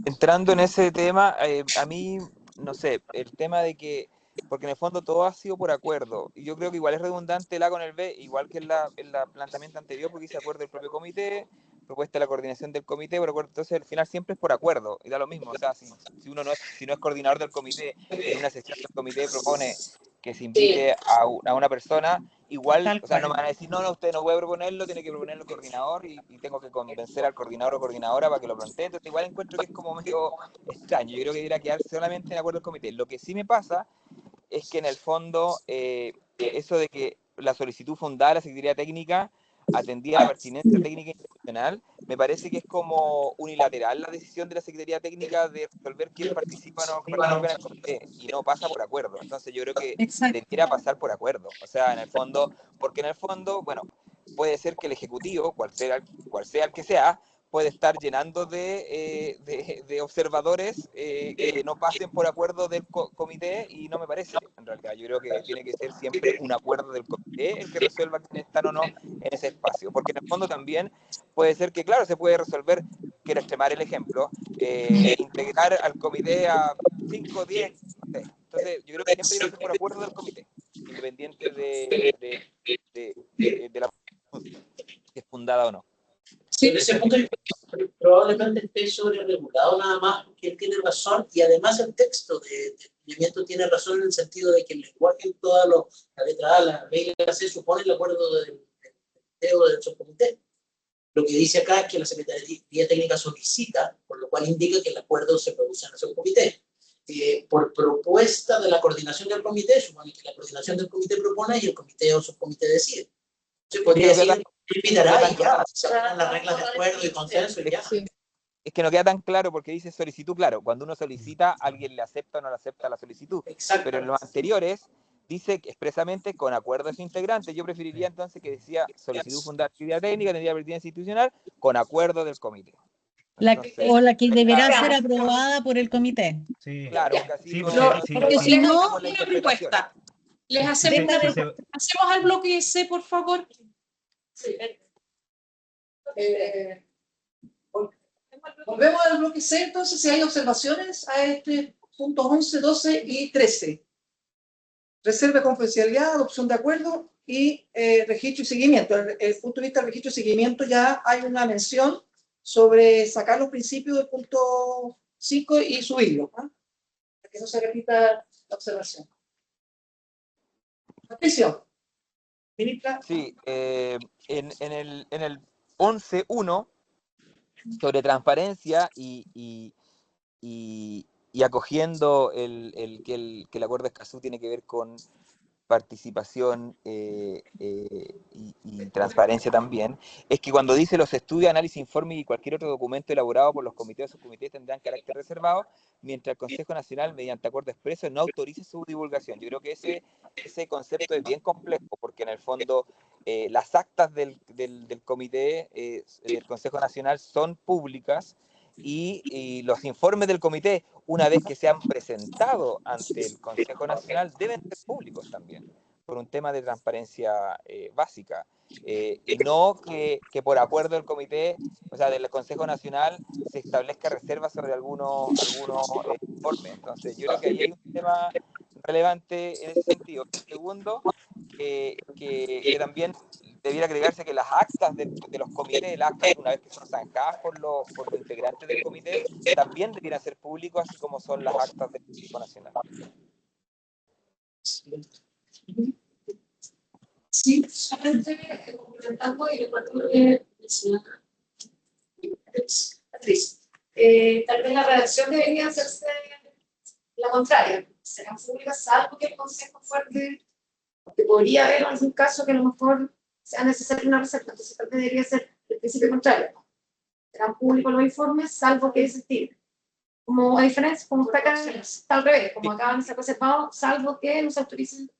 Entrando en ese tema, a mí, no sé, el tema de que, porque en el fondo todo ha sido por acuerdo, y yo creo que igual es redundante el A con el B, igual que en la planteamiento anterior, porque hice acuerdo del propio comité, propuesta de la coordinación del comité, por acuerdo, entonces al final siempre es por acuerdo, y da lo mismo, o sea, si uno no es coordinador del comité, en una sesión del comité propone que se invite a una persona, igual, o sea, no me van a decir, no, usted no puede proponerlo, tiene que proponerlo el coordinador, y tengo que convencer al coordinador o coordinadora para que lo plantee, entonces igual encuentro que es como medio extraño, yo creo que debería quedar solamente en acuerdo del comité. Lo que sí me pasa es que en el fondo, eso de que la solicitud fundada de la Secretaría Técnica atendía a la pertinencia técnica institucional, me parece que es como unilateral la decisión de la Secretaría Técnica de resolver quién participa o no participa en el comité, y no pasa por acuerdo. Entonces yo creo que debiera pasar por acuerdo. O sea, en el fondo, porque en el fondo, bueno, puede ser que el Ejecutivo, cual sea el que sea, puede estar llenando de observadores que no pasen por acuerdo del comité, y no me parece, en realidad. Yo creo que tiene que ser siempre un acuerdo del comité el que resuelva quiénes están o no en ese espacio, porque en el fondo también puede ser que, claro, se puede resolver, quiero extremar el ejemplo, integrar al comité a 5, 10, no sé. Entonces yo creo que siempre debe ser por acuerdo del comité, independiente de la que es fundada o no. Sí, desde ese punto de vista, probablemente esté sobreregulado nada más, porque él tiene razón, y además el texto de lineamiento tiene razón en el sentido de que el lenguaje en toda la letra A, la B y la C supone el acuerdo del comité o del subcomité. Lo que dice acá es que la Secretaría Técnica solicita, por lo cual indica que el acuerdo se produce en el subcomité. Por propuesta de la coordinación del comité, supone que la coordinación del comité propone y el comité o subcomité decide. Se podría decir, invitará y ya, se aplican las reglas de acuerdo y consenso y ya. Es que no queda tan claro porque dice solicitud, claro, cuando uno solicita, alguien le acepta o no le acepta la solicitud. Exacto. Pero en los anteriores dice expresamente con acuerdo de su integrante. Yo preferiría entonces que decía solicitud fundada actividad técnica, tendría pertinencia institucional, con acuerdo del comité. Entonces, o la que deberá ser aprobada por el comité. Sí. Claro, porque así Porque si no, la una propuesta. Les hacemos, hacemos al bloque C, por favor. Sí. Volvemos al bloque C, entonces, si hay observaciones a este punto 11, 12 y 13. Reserva de confidencialidad, adopción de acuerdo y registro y seguimiento. Desde el punto de vista del registro y seguimiento ya hay una mención sobre sacar los principios del punto 5 y subirlos, ¿no? Para que no se repita la observación. Patricio, ministra. Sí, en el 11.1 sobre transparencia y acogiendo que el acuerdo de Escazú tiene que ver con participación y transparencia también, es que cuando dice los estudios, análisis, informes y cualquier otro documento elaborado por los comités o subcomités tendrán carácter reservado, mientras el Consejo Nacional, mediante acuerdo expreso, no autorice su divulgación. Yo creo que ese concepto es bien complejo, porque en el fondo las actas del comité del Consejo Nacional son públicas, y los informes del comité, una vez que se han presentado ante el Consejo Nacional, deben ser públicos también, por un tema de transparencia básica, y no que por acuerdo del comité, o sea, del Consejo Nacional, se establezca reservas sobre algunos informes. Entonces, yo creo que ahí hay un tema relevante en ese sentido. Segundo, que también debiera agregarse que las actas de los comités, las actas, una vez que son zanjadas por los integrantes del comité, también debieran ser públicos, así como son las actas del Consejo Nacional. Sí, solamente complementando y recuerdo que decía Patricia, tal vez la redacción debería hacerse la contraria, serán públicas salvo que el Consejo fuerte, porque podría haber algún caso que a lo mejor sea necesaria una reserva, entonces tal vez debería ser el principio contrario. Serán públicos los informes, salvo que se estime. Como a diferencia, como está acá, está al revés, como acaban de ser reservados, salvo que nos autoricen.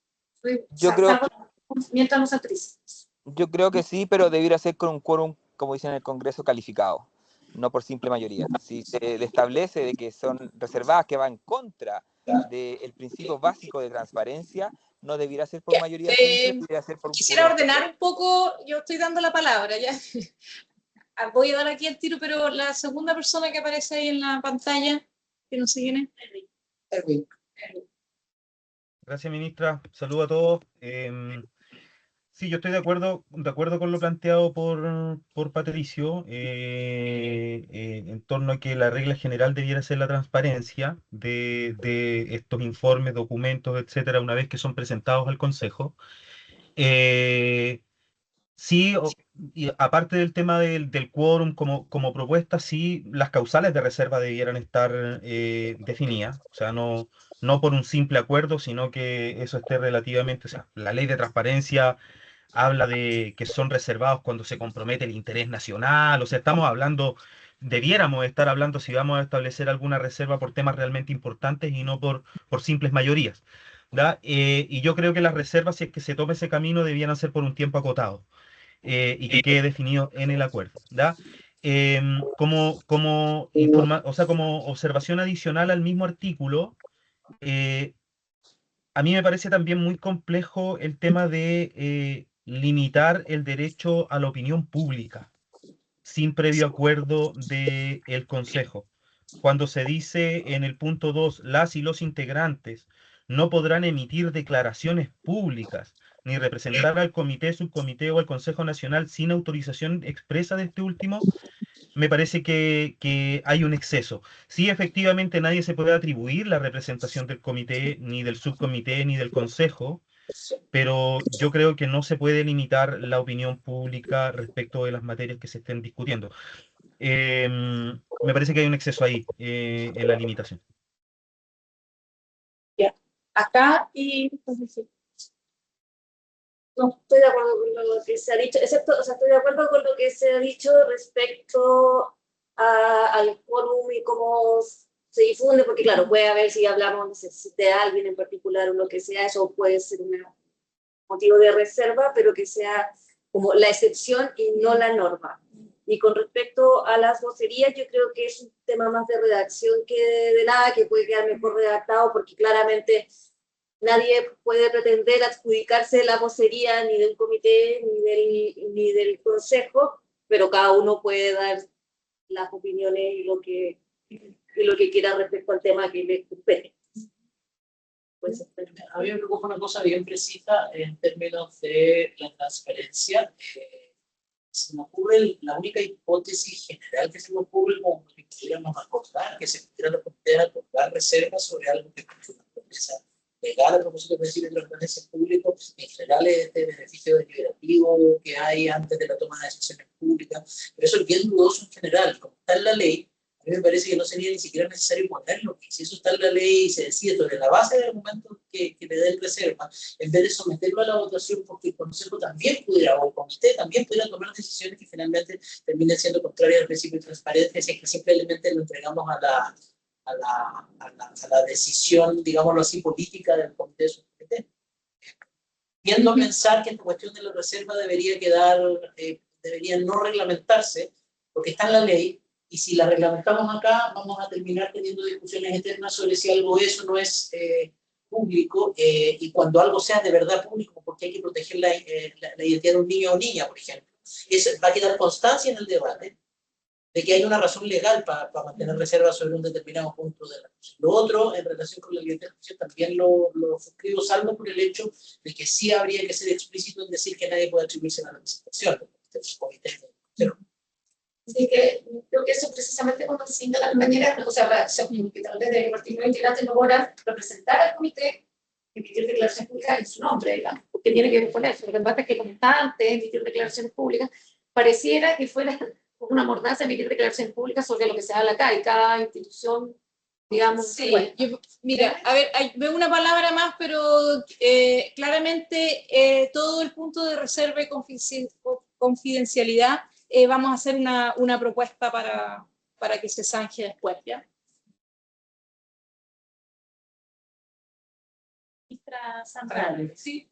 Mientras nos autoricen. Yo creo que sí, pero debiera ser con un quórum, como dicen en el Congreso, calificado, no por simple mayoría. Si se establece de que son reservadas, que van en contra del principio básico de transparencia, no debiera ser por mayoría simple, debiera ser por un quisiera quórum. ordenar un poco, yo estoy dando la palabra, ya. Voy a dar aquí el tiro, pero la segunda persona que aparece ahí en la pantalla, que no sé quién es. Erwin. Gracias, ministra. Saludos a todos. Sí, yo estoy de acuerdo con lo planteado por Patricio en torno a que la regla general debiera ser la transparencia de estos informes, documentos, etcétera, una vez que son presentados al Consejo. Sí, y aparte del tema del quórum como propuesta, sí, las causales de reserva debieran estar definidas, o sea, no por un simple acuerdo, sino que eso esté relativamente, o sea, la ley de transparencia habla de que son reservados cuando se compromete el interés nacional, o sea, debiéramos estar hablando si vamos a establecer alguna reserva por temas realmente importantes y no por simples mayorías, ¿verdad? Y yo creo que las reservas, si es que se tome ese camino, debieran ser por un tiempo acotado y que quede definido en el acuerdo, ¿verdad? como observación adicional al mismo artículo, a mí me parece también muy complejo el tema de limitar el derecho a la opinión pública sin previo acuerdo del Consejo. Cuando se dice en el punto 2, las y los integrantes no podrán emitir declaraciones públicas ni representar al comité, subcomité o al Consejo Nacional sin autorización expresa de este último, me parece que hay un exceso. Sí, efectivamente nadie se puede atribuir la representación del comité, ni del subcomité, ni del consejo, pero yo creo que no se puede limitar la opinión pública respecto de las materias que se estén discutiendo. Me parece que hay un exceso ahí en la limitación. Ya. Acá y... No estoy de acuerdo con lo que se ha dicho, excepto, o sea, estoy de acuerdo con lo que se ha dicho respecto al quórum y cómo se difunde, porque claro, puede haber, si hablamos no sé, de alguien en particular o lo que sea, eso puede ser un motivo de reserva, pero que sea como la excepción y no la norma. Y con respecto a las vocerías, yo creo que es un tema más de redacción que de nada, que puede quedar mejor redactado, porque claramente nadie puede pretender adjudicarse la vocería ni del comité ni del consejo, pero cada uno puede dar las opiniones y lo que quiera respecto al tema que le compete. Pues, a mí me preocupa una cosa bien precisa en términos de la transparencia. Se me ocurre la única hipótesis general que se me ocurre como que pudiéramos acordar, que se pudiera acordar reservas sobre algo que es una promesa legal a propósito de principio de transparencia público, en general este beneficio deliberativo que hay antes de la toma de decisiones públicas, pero eso es bien dudoso en general. Como está en la ley, a mí me parece que no sería ni siquiera necesario ponerlo, que si eso está en la ley y se decide sobre la base de argumentos que le den reserva, en vez de someterlo a la votación, porque el Consejo también pudiera, o el Comité también pudiera tomar decisiones que finalmente terminen siendo contrarias al principio de transparencia, si es que simplemente lo entregamos a la decisión, digámoslo así, política del Comité de Subcomité. Tiendo a pensar que esta cuestión de la reserva debería no reglamentarse, porque está en la ley, y si la reglamentamos acá, vamos a terminar teniendo discusiones eternas sobre si algo eso no es público, y cuando algo sea de verdad público, porque hay que proteger la identidad de un niño o niña, por ejemplo. Eso va a quedar constancia en el debate de que hay una razón legal para mantener reservas sobre un determinado punto de la cosa. Lo otro, en relación con la libertad de expresión, también lo suscribo, salvo por el hecho de que sí habría que ser explícito en decir que nadie puede atribuirse a la representación. Así que creo que eso precisamente cuando se indica la manera, o sea, la acción que tal vez de partir los integrantes no podrán representar al comité, emitir declaraciones públicas en su nombre, digamos, porque tiene que ver con eso. Lo que pasa es que como está antes emitir declaraciones públicas, pareciera que fuera una mordaza emitir declaraciones públicas sobre lo que se habla acá, y cada institución, digamos... Sí, bueno. mira, a ver, veo una palabra más, pero claramente todo el punto de reserva y confidencialidad, vamos a hacer una propuesta para que se zanje después, ¿ya? Ministra Zambrano, ¿sí?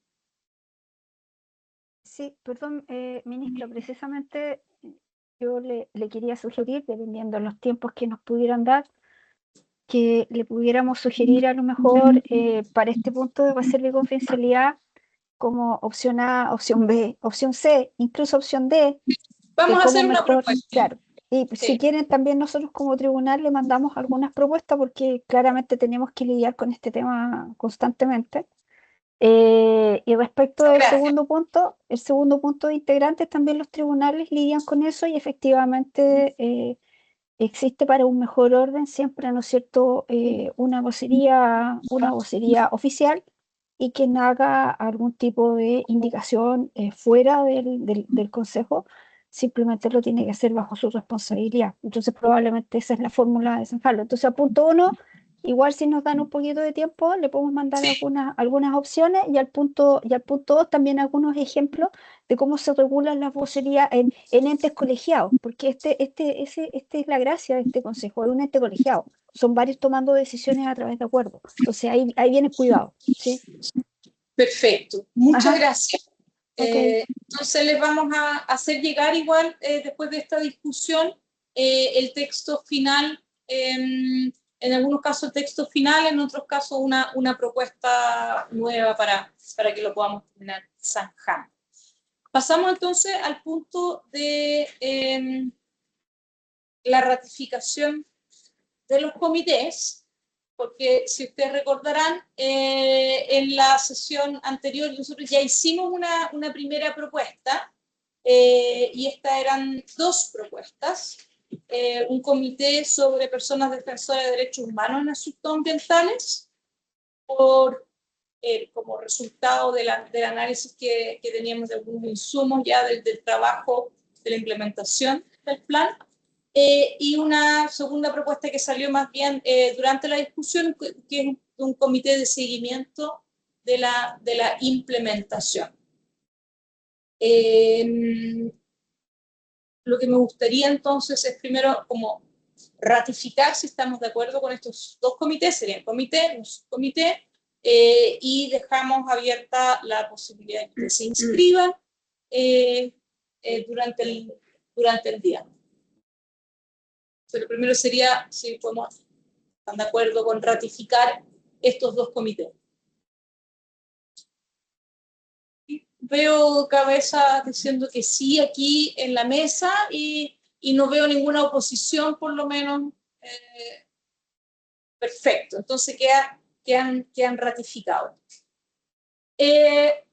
Sí, perdón, ministra, precisamente yo le quería sugerir, dependiendo de los tiempos que nos pudieran dar, que le pudiéramos sugerir a lo mejor para este punto de reserva y confidencialidad como opción A, opción B, opción C, incluso opción D. Vamos a hacer una propuesta. Claro, y Sí. si quieren también nosotros como tribunal le mandamos algunas propuestas porque claramente tenemos que lidiar con este tema constantemente. Y respecto del segundo punto, el segundo punto de integrantes, también los tribunales lidian con eso y efectivamente existe para un mejor orden siempre, ¿no es cierto?, una vocería oficial y quien haga algún tipo de indicación fuera del Consejo, simplemente lo tiene que hacer bajo su responsabilidad. Entonces probablemente esa es la fórmula de zanjarlo. Entonces a punto 1, igual si nos dan un poquito de tiempo, le podemos mandar algunas opciones y al punto 2 también algunos ejemplos de cómo se regulan las vocerías en entes colegiados, porque esta es la gracia de este consejo, es un ente colegiado. Son varios tomando decisiones a través de acuerdos. Entonces ahí viene el cuidado, ¿sí? Perfecto, muchas Ajá. gracias. Okay. Entonces les vamos a hacer llegar igual, después de esta discusión, el texto final, en algunos casos el texto final, en otros casos una propuesta nueva para que lo podamos terminar zanjando. Pasamos entonces al punto de la ratificación de los comités, porque si ustedes recordarán, en la sesión anterior nosotros ya hicimos una primera propuesta, y estas eran dos propuestas. Un comité sobre personas defensoras de derechos humanos en asuntos ambientales, como resultado del análisis que teníamos de algunos insumos ya del trabajo de la implementación del plan, y una segunda propuesta que salió más bien durante la discusión, que es un comité de seguimiento de la implementación. Lo que me gustaría entonces es primero como ratificar si estamos de acuerdo con estos dos comités, serían comité, un subcomité, y dejamos abierta la posibilidad de que se inscriban durante el día. Pero primero sería si están de acuerdo con ratificar estos dos comités. Veo cabezas diciendo que sí aquí en la mesa y no veo ninguna oposición, por lo menos. Perfecto, entonces quedan ratificados. Me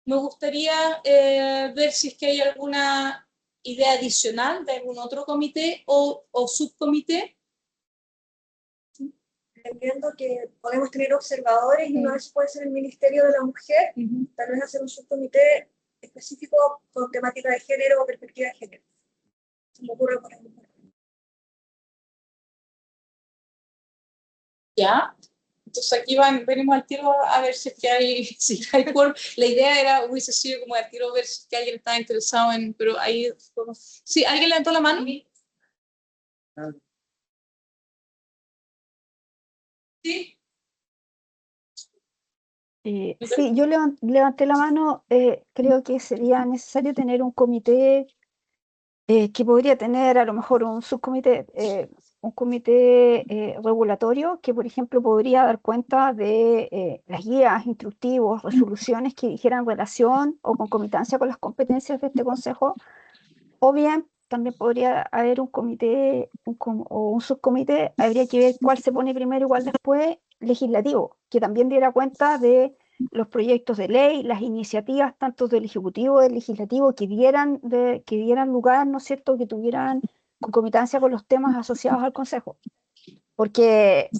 gustaría ver si es que hay alguna idea adicional de algún otro comité o subcomité. Entiendo que podemos tener observadores y una vez puede ser el Ministerio de la Mujer, tal vez hacer un subcomité específico con temática de género o perspectiva de género. Se me ocurre por ejemplo. Ya, entonces aquí venimos al tiro a ver si es que hay quórum. La idea hubiese sido como al tiro ver si es que alguien estaba interesado en, pero ahí, sí, ¿alguien levantó la mano? Sí. Sí, yo levanté la mano. Creo que sería necesario tener un comité que podría tener a lo mejor un subcomité, un comité regulatorio que, por ejemplo, podría dar cuenta de las guías, instructivos, resoluciones que dijeran relación o concomitancia con las competencias de este consejo, o bien también podría haber un comité o un subcomité, habría que ver cuál se pone primero y cuál después, legislativo, que también diera cuenta de los proyectos de ley, las iniciativas tanto del Ejecutivo, del Legislativo, que dieran lugar, ¿no es cierto?, que tuvieran concomitancia con los temas asociados al Consejo. Porque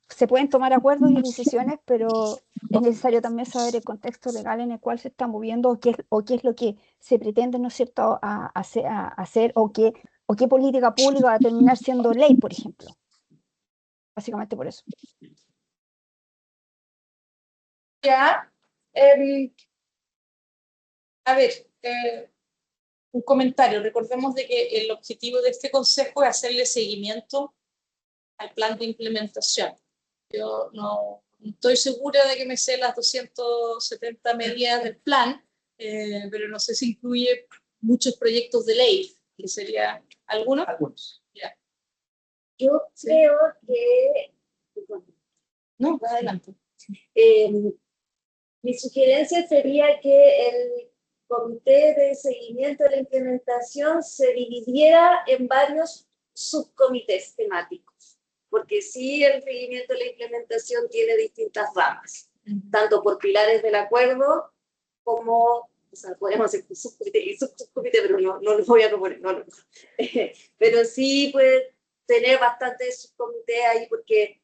se pueden tomar acuerdos y decisiones, pero es necesario también saber el contexto legal en el cual se está moviendo o qué es lo que se pretende, ¿no es cierto?, a hacer o qué política pública va a terminar siendo ley, por ejemplo. Básicamente por eso. Ya. A ver, un comentario. Recordemos de que el objetivo de este consejo es hacerle seguimiento al plan de implementación. Yo no estoy segura de que me sé las 270 medidas del plan, pero no sé si incluye muchos proyectos de ley, que sería algunos. Algunos. Ya. Yo creo que... No, adelante. Mi sugerencia sería que el comité de seguimiento de la implementación se dividiera en varios subcomités temáticos, porque sí, el seguimiento de la implementación tiene distintas ramas, tanto por pilares del acuerdo como, o sea, podríamos hacer subcomité y subcomité, pero no lo voy a proponer, no. Pero sí puede tener bastantes subcomités ahí porque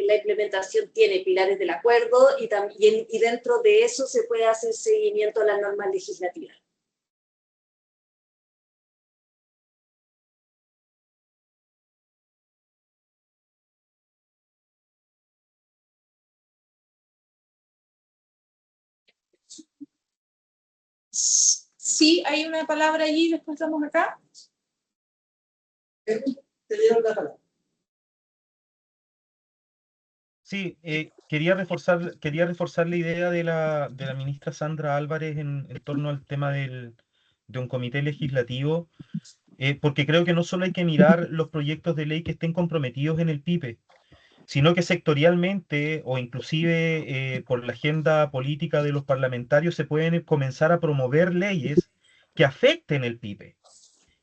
la implementación tiene pilares del acuerdo y dentro de eso se puede hacer seguimiento a las normas legislativas. Sí, hay una palabra allí, después estamos acá. Te dieron la palabra. Sí, quería reforzar la idea de la ministra Sandra Álvarez en torno al tema de un comité legislativo, porque creo que no solo hay que mirar los proyectos de ley que estén comprometidos en el PIPE, sino que sectorialmente o inclusive por la agenda política de los parlamentarios se pueden comenzar a promover leyes que afecten el PIPE.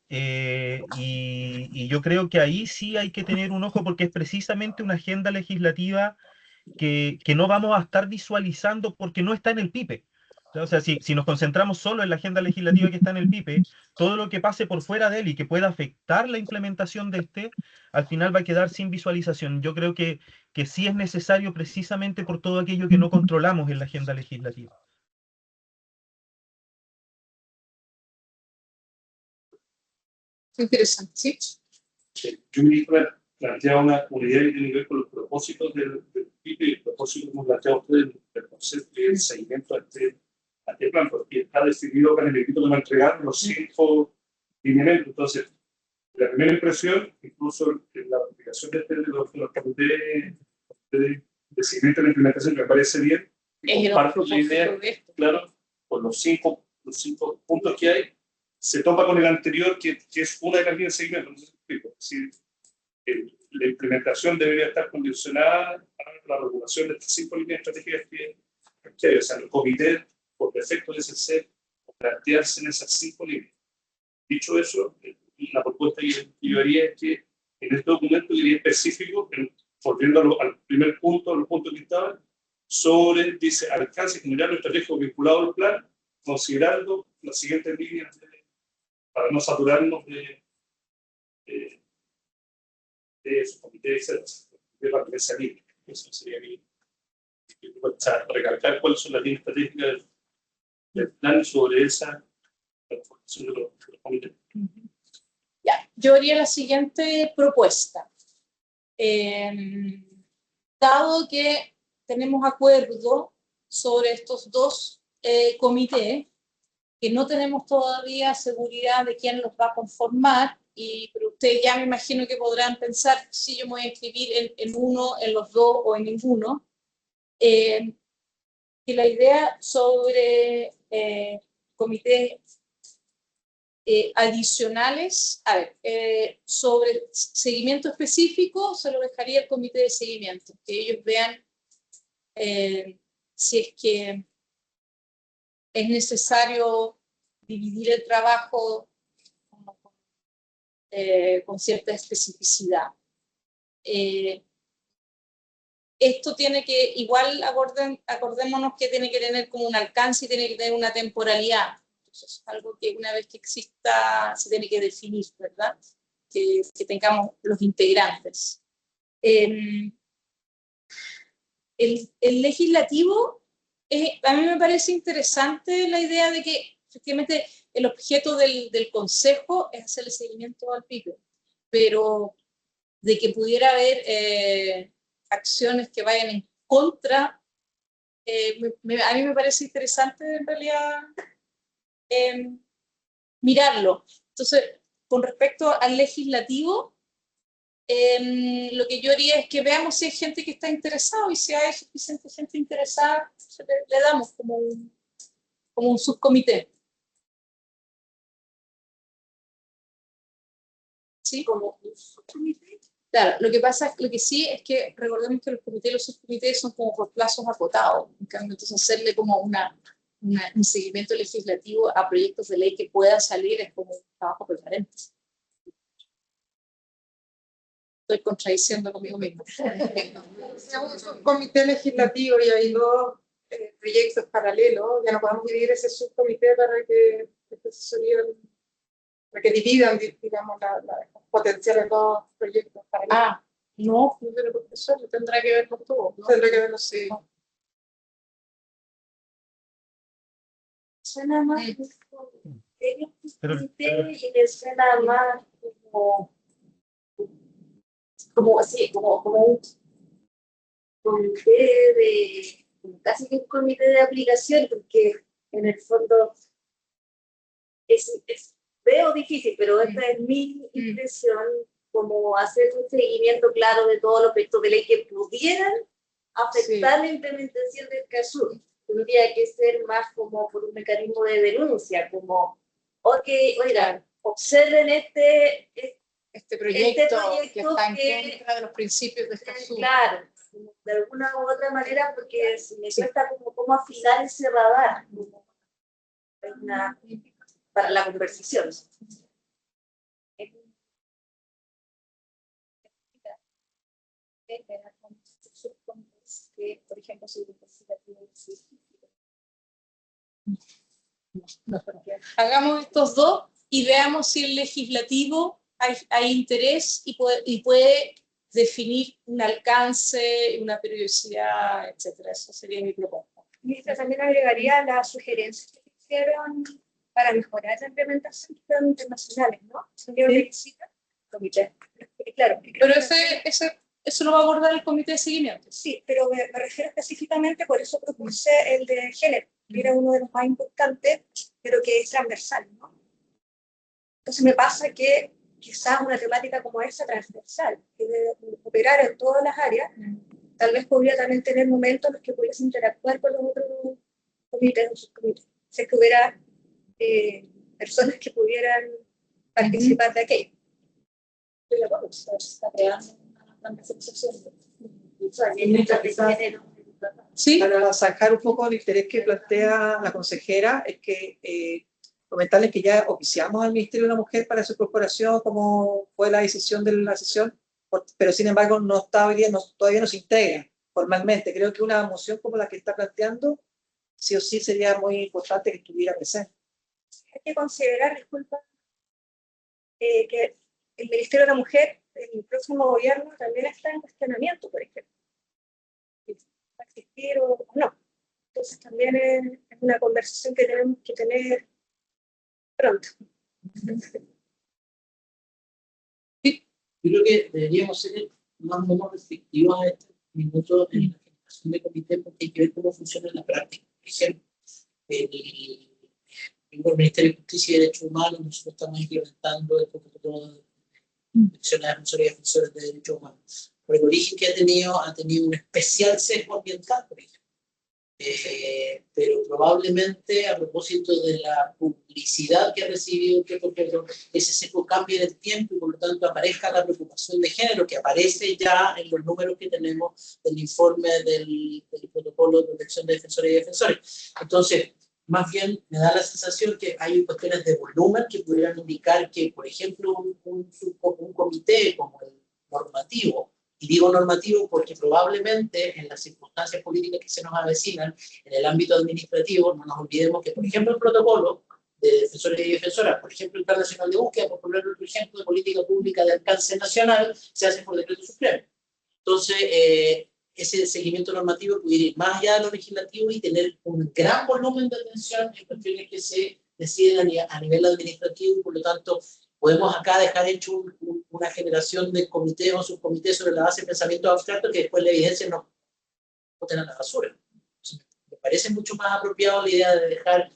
Y yo creo que ahí sí hay que tener un ojo porque es precisamente una agenda legislativa que no vamos a estar visualizando porque no está en el PIPE. O sea, si nos concentramos solo en la agenda legislativa que está en el PIPE, todo lo que pase por fuera de él y que pueda afectar la implementación de este, al final va a quedar sin visualización. Yo creo que sí es necesario precisamente por todo aquello que no controlamos en la agenda legislativa. Interesante, ¿sí? Yo me planteaba una idea que tiene que ver con los propósitos del PIB y el propósito que plantea usted del concepto del seguimiento a este plan, porque está decidido con el equipo que va a entregar los 5 lineamientos. Entonces, la primera impresión, incluso en la aplicación de los comités de seguimiento de la implementación, me parece bien, y comparto la idea, claro, con los cinco puntos que hay, se topa con el anterior, que es una de las líneas de seguimiento. No sé si explico. Es decir, la implementación debería estar condicionada a la regulación de estas 5 líneas estratégicas que hay. O sea, el comité, por defecto, debe ser plantearse en esas 5 líneas. Dicho eso, la propuesta que yo haría es que en este documento diría específico, volviendo al primer punto, a los puntos que estaban, sobre, dice, alcance general estratégico vinculado al plan, considerando las siguientes líneas para no saturarnos de esos comités, de la empresa libre. Eso sería mi recalcar cuáles son las líneas estratégicas del plan sobre esa transformación de los comités. Ya, yo haría la siguiente propuesta. Dado que tenemos acuerdo sobre estos 2 comités, que no tenemos todavía seguridad de quién los va a conformar, pero ustedes ya me imagino que podrán pensar si yo me voy a inscribir en uno, en los 2 o en ninguno. Que la idea sobre comités adicionales, a ver, sobre seguimiento específico, se lo dejaría al comité de seguimiento, que ellos vean si es que es necesario dividir el trabajo con cierta especificidad. Esto tiene que, igual acordémonos que tiene que tener como un alcance y tiene que tener una temporalidad. Entonces, es algo que una vez que exista se tiene que definir, ¿verdad? Que tengamos los integrantes. El legislativo, a mí me parece interesante la idea de que efectivamente el objeto del consejo es hacerle seguimiento al PIPE, pero de que pudiera haber acciones que vayan en contra, a mí me parece interesante en realidad mirarlo. Entonces, con respecto al legislativo, lo que yo haría es que veamos si hay gente que está interesada, y si hay suficiente gente interesada, le damos como un subcomité. ¿Sí? Como un subcomité. Claro, lo que pasa, lo que sí es que recordemos que los comités y los subcomités son como por plazos acotados. En cambio, entonces hacerle como un seguimiento legislativo a proyectos de ley que puedan salir es como un trabajo permanente. Estoy contradiciendo conmigo mismo. Hacemos un comité legislativo y hay 2 proyectos paralelos, ya no podemos dividir ese subcomité para que dividan, digamos, la potencial de 2 proyectos paralelos. No, pero eso tendrá que ver con todo, ¿no? Tendrá que verlo, sí. Suena más y le suena más como así, como un comité casi que un comité de aplicación, porque en el fondo veo difícil, pero esta es mi impresión, como hacer un seguimiento claro de todos los proyectos de ley que pudieran afectar la implementación del CASUR. Tendría que ser más como por un mecanismo de denuncia, como, oigan, observen este proyecto que proyecto está en que, contra de los principios de esta claro, de alguna u otra manera, porque me cuesta como cómo afinar ese radar para la conversación. Que, por ejemplo, si Hagamos estos dos y veamos si el legislativo hay interés y puede definir un alcance, una periodicidad, etcétera. Eso sería mi propuesta. Ministra, también agregaría las sugerencias que hicieron para mejorar la implementación de los internacionales, ¿no? Sería una visita, comité. Claro. Pero eso lo va a abordar el comité de seguimiento. Sí, pero me refiero específicamente, por eso propuse el de género, que era uno de los más importantes, pero que es transversal, ¿no? Entonces me pasa que quizás una temática como esa transversal, que debe operar en todas las áreas, tal vez podría también tener momentos en los que pudiese interactuar con los otros comités o subcomités. Si es que hubiera personas que pudieran participar de aquello. Estoy de acuerdo, se está creando una transversalización. Sí. Para sacar un poco el interés que plantea la consejera, es que comentarles que ya oficiamos al Ministerio de la Mujer para su incorporación, como fue la decisión de la sesión, pero sin embargo todavía no se integra formalmente. Creo que una moción como la que está planteando, sí o sí sería muy importante que estuviera presente. Hay que considerar, disculpa, que el Ministerio de la Mujer, el próximo gobierno, también está en cuestionamiento, por ejemplo. ¿Va a existir o no? Entonces también es una conversación que tenemos que tener pronto. Yo creo que deberíamos ser más o menos restrictivos a este minuto en la generación de comité, porque hay que ver cómo funciona en la práctica. Por ejemplo, el Ministerio de Justicia y Derechos Humanos, nosotros estamos implementando el protocolo de protección a defensores y defensores de derechos humanos. Por el origen que ha tenido un especial sesgo ambiental, por ejemplo. Pero probablemente a propósito de la publicidad que ha recibido el protocolo, ese sesgo cambie en el tiempo y por lo tanto aparezca la preocupación de género que aparece ya en los números que tenemos del informe del protocolo de protección de defensores y defensores. Entonces, más bien me da la sensación que hay cuestiones de volumen que pudieran indicar que, por ejemplo, un comité como el normativo, y digo normativo porque probablemente en las circunstancias políticas que se nos avecinan en el ámbito administrativo, no nos olvidemos que, por ejemplo, el protocolo de defensores y defensoras, por ejemplo, el Plan Nacional de Búsqueda, por poner otro ejemplo de política pública de alcance nacional, se hace por decreto supremo. Entonces, ese seguimiento normativo pudiera ir más allá de lo legislativo y tener un gran volumen de atención en cuestiones que se deciden a nivel administrativo y por lo tanto podemos acá dejar hecho una generación de comités o subcomités sobre la base de pensamientos abstractos que después la evidencia no boten a la basura. Entonces, me parece mucho más apropiado la idea de dejar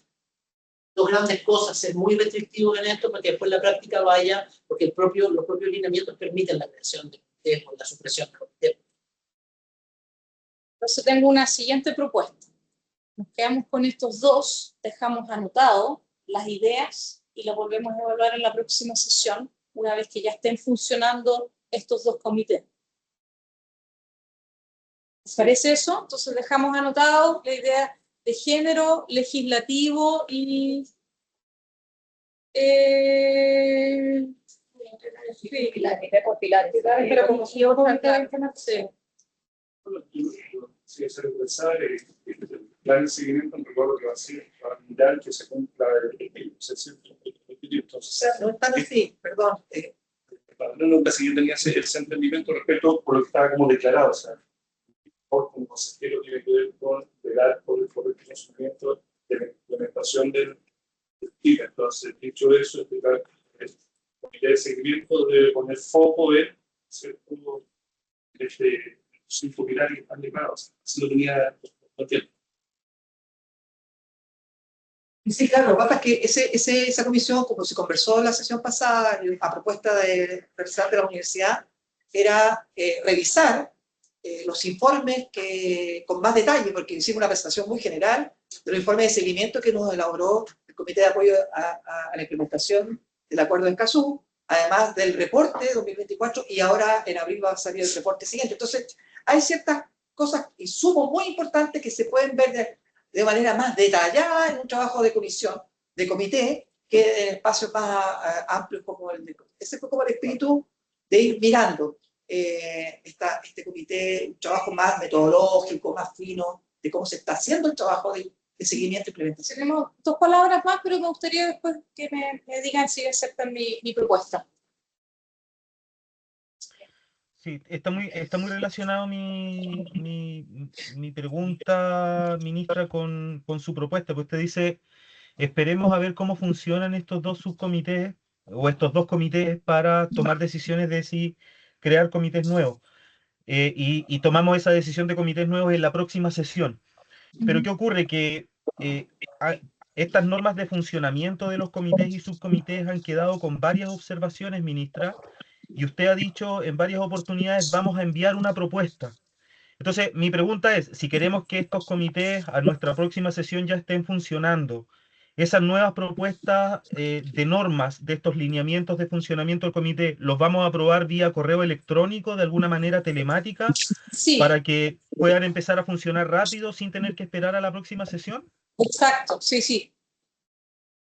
dos grandes cosas, ser muy restrictivos en esto para que después la práctica vaya, porque los propios lineamientos permiten la creación de comités o la supresión de comités. Entonces tengo una siguiente propuesta. Nos quedamos con estos dos, dejamos anotado las ideas y las volvemos a evaluar en la próxima sesión, una vez que ya estén funcionando estos dos comités. ¿Les parece eso? Entonces dejamos anotado la idea de género, legislativo y... Pero como si yo si es regresar, el plan de seguimiento, recuerdo que va a mirar que se cumpla el entonces, no están así, perdón. Nunca si yo tenía ese entendimiento respecto por lo que estaba como declarado, o sea, como consejero tiene que ver con velar por el correcto funcionamiento de la implementación del PIB. Entonces, dicho eso, explicar el comité de seguimiento debe poner foco en cierto cinco pilares que están declarados. Así lo tenía no tiempo. Sí, claro, lo que pasa es que esa comisión, como se conversó en la sesión pasada, a propuesta del representante de la universidad, era revisar los informes con más detalle, porque hicimos una presentación muy general de los informes de seguimiento que nos elaboró el Comité de Apoyo a la Implementación del acuerdo de Escazú, además del reporte de 2024, y ahora en abril va a salir el reporte siguiente. Entonces, hay ciertas cosas, insumos muy importantes que se pueden ver de manera más detallada en un trabajo de comisión, de comité, que en espacios más amplios como el de... Ese fue como el espíritu de ir mirando este comité, un trabajo más metodológico, más fino, de cómo se está haciendo el trabajo de seguimiento e implementación. Tenemos 2 palabras más, pero me gustaría después que me digan si aceptan mi propuesta. Sí, está muy relacionado mi pregunta, ministra, con su propuesta, porque usted dice, esperemos a ver cómo funcionan estos dos subcomités, o estos dos comités, para tomar decisiones de si crear comités nuevos. Y tomamos esa decisión de comités nuevos en la próxima sesión. Pero ¿qué ocurre? Que estas normas de funcionamiento de los comités y subcomités han quedado con varias observaciones, ministra, y usted ha dicho en varias oportunidades, vamos a enviar una propuesta. Entonces, mi pregunta es, si queremos que estos comités a nuestra próxima sesión ya estén funcionando, esas nuevas propuestas de normas, de estos lineamientos de funcionamiento del comité, ¿los vamos a aprobar vía correo electrónico, de alguna manera telemática, para que puedan empezar a funcionar rápido sin tener que esperar a la próxima sesión? Exacto, sí.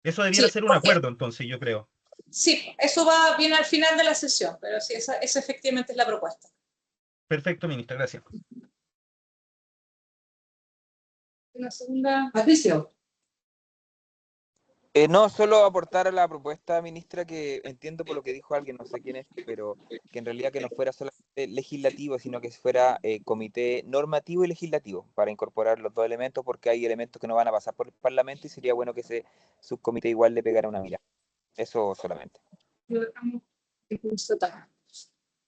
Eso debiera ser un acuerdo, entonces, yo creo. Sí, eso va bien al final de la sesión, pero sí, esa efectivamente es la propuesta. Perfecto, ministra, gracias. Una segunda. Patricio. No, solo aportar a la propuesta, ministra, que entiendo por lo que dijo alguien, no sé quién es, pero que en realidad que no fuera solamente legislativo, sino que fuera comité normativo y legislativo, para incorporar los dos elementos, porque hay elementos que no van a pasar por el Parlamento y sería bueno que ese subcomité igual le pegara una mirada. Eso solamente.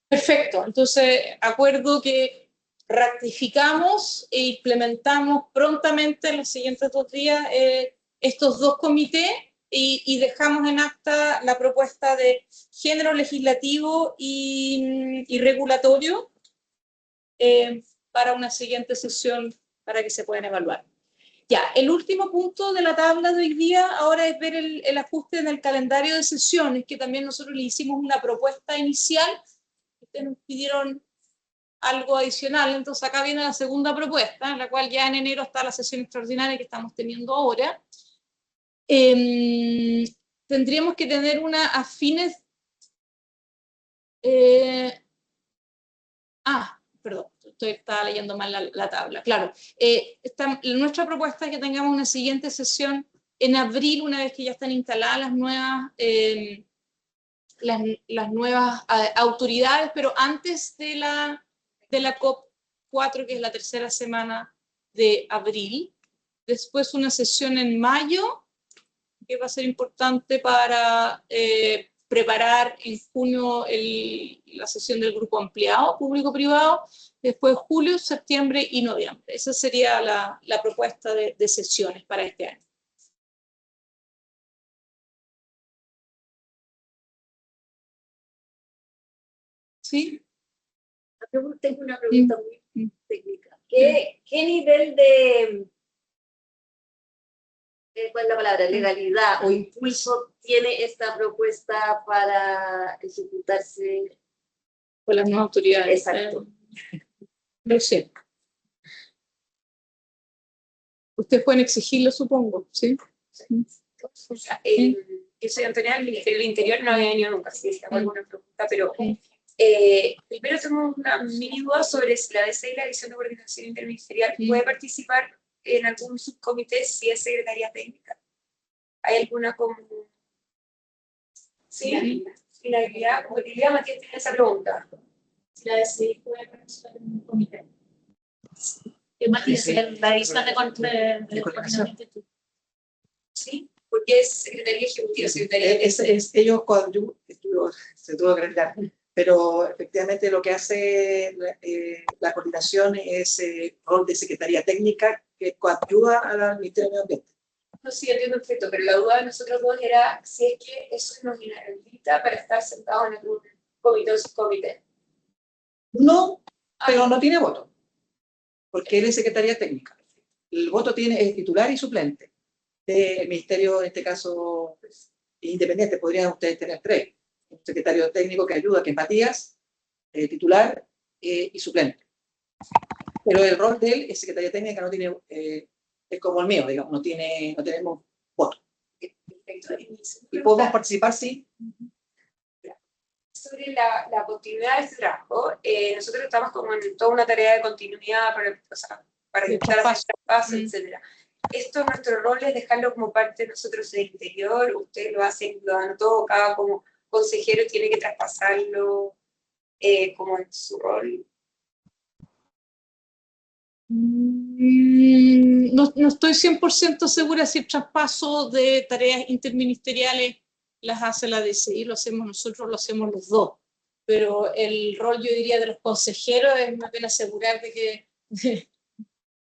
Perfecto, entonces acuerdo que ratificamos e implementamos prontamente en los siguientes 2 días estos 2 comités y dejamos en acta la propuesta de género legislativo y regulatorio para una siguiente sesión para que se puedan evaluar. Ya, el último punto de la tabla de hoy día ahora es ver el ajuste en el calendario de sesiones, que también nosotros le hicimos una propuesta inicial. Ustedes nos pidieron algo adicional, entonces acá viene la segunda propuesta, en la cual ya en enero está la sesión extraordinaria que estamos teniendo ahora. Tendríamos que tener una a fines... perdón, estaba leyendo mal la tabla. Claro, nuestra propuesta es que tengamos una siguiente sesión en abril, una vez que ya están instaladas las nuevas autoridades, pero antes de la COP4, que es la tercera semana de abril. Después una sesión en mayo, que va a ser importante para preparar en junio la sesión del grupo ampliado, público-privado, después julio, septiembre y noviembre. Esa sería la propuesta de sesiones para este año. ¿Sí? Tengo una pregunta muy técnica. ¿Qué nivel de ¿cuál es la palabra? Legalidad o impulso tiene esta propuesta para ejecutarse por las nuevas autoridades? Exacto. No sé. Ustedes pueden exigirlo, supongo, ¿sí? O sea, yo soy Antonia del Ministerio del Interior, no había venido nunca, así que si hago alguna pregunta, pero primero tengo una mini duda sobre si la DC y la División de Coordinación Interministerial puede participar en algún subcomité si es secretaría técnica. ¿Hay alguna como finalidad? Como diría Matías, tiene esa pregunta. Si la DC puede participar en un comité. ¿Qué más dice la División de Coordinación? Sí, porque es secretaría ejecutiva, secretaría ellos se tuvo que arreglar, pero efectivamente lo que hace la coordinación es rol de secretaría técnica que coadyuva al Ministerio de Medio Ambiente. No, sí, entiendo perfecto, pero la duda de nosotros dos era si es que eso nos inhabilita para estar sentados en algún comité o subcomité. No, pero no tiene voto, porque él es secretaría técnica. El voto es titular y suplente del ministerio, en este caso, independientes, podrían ustedes tener 3. Un secretario técnico que ayuda, que es Matías, titular y suplente. Pero el rol de él es secretaria técnica, no tiene, es como el mío, digamos, no tenemos voto. Y podemos participar, sí. Sobre la continuidad de este trabajo, nosotros estamos como en toda una tarea de continuidad para evitar hacer traspasos, etc. Esto, nuestro rol es dejarlo como parte de nosotros del interior, ustedes lo hacen, lo dan todo, cada como consejero tiene que traspasarlo como en su rol. No estoy 100% segura si el traspaso de tareas interministeriales las hace la DCI, lo hacemos nosotros, lo hacemos los dos. Pero el rol, yo diría, de los consejeros es más bien asegurar de que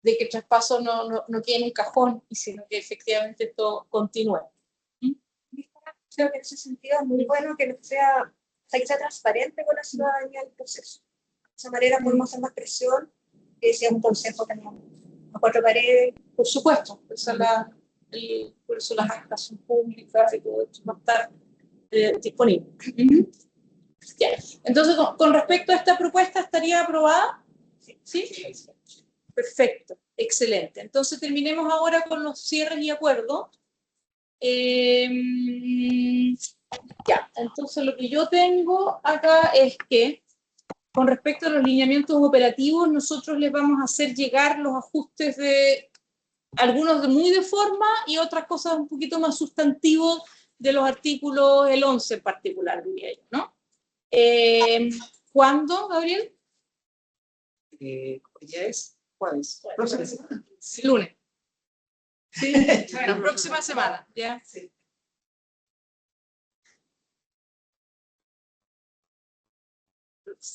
el traspaso no quede en un cajón, sino que efectivamente esto continúe. Creo que en ese sentido es muy bueno que sea transparente con la ciudadanía el proceso. De esa manera podemos hacer más presión, que sea un consejo tenemos a 4 paredes. Por supuesto, por eso las actas son públicas y todo esto va a estar disponible. Ya. Entonces, con respecto a esta propuesta, ¿estaría aprobada? ¿Sí? Perfecto, excelente. Entonces, terminemos ahora con los cierres y acuerdos. Ya, entonces lo que yo tengo acá es que, con respecto a los lineamientos operativos, nosotros les vamos a hacer llegar los ajustes de algunos muy de forma y otras cosas un poquito más sustantivos de los artículos, el 11 en particular, diría yo, ¿no? ¿Cuándo, Gabriel? Hoy día es jueves. Próxima semana. Lunes. Sí, bueno, próxima semana, ¿ya? Sí.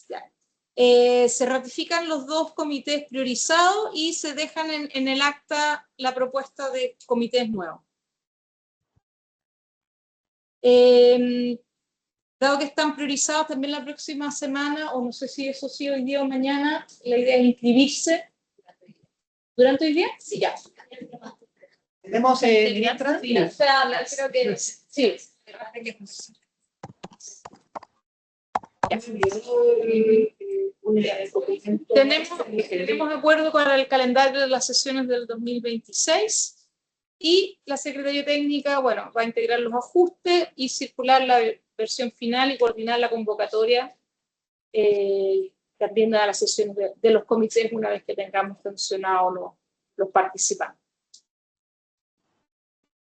Ya. Se ratifican los 2 comités priorizados y se dejan en el acta la propuesta de comités nuevos. Dado que están priorizados también la próxima semana, o no sé si eso sí hoy día o mañana, la idea es inscribirse. ¿Durante hoy día? Sí, ya. ¿Tenemos ministra? Sí, o sea, creo que sí. Tenemos acuerdo para el calendario de las sesiones del 2026 y la Secretaría Técnica, bueno, va a integrar los ajustes y circular la versión final y coordinar la convocatoria también a las sesiones de los comités una vez que tengamos sancionados los participantes.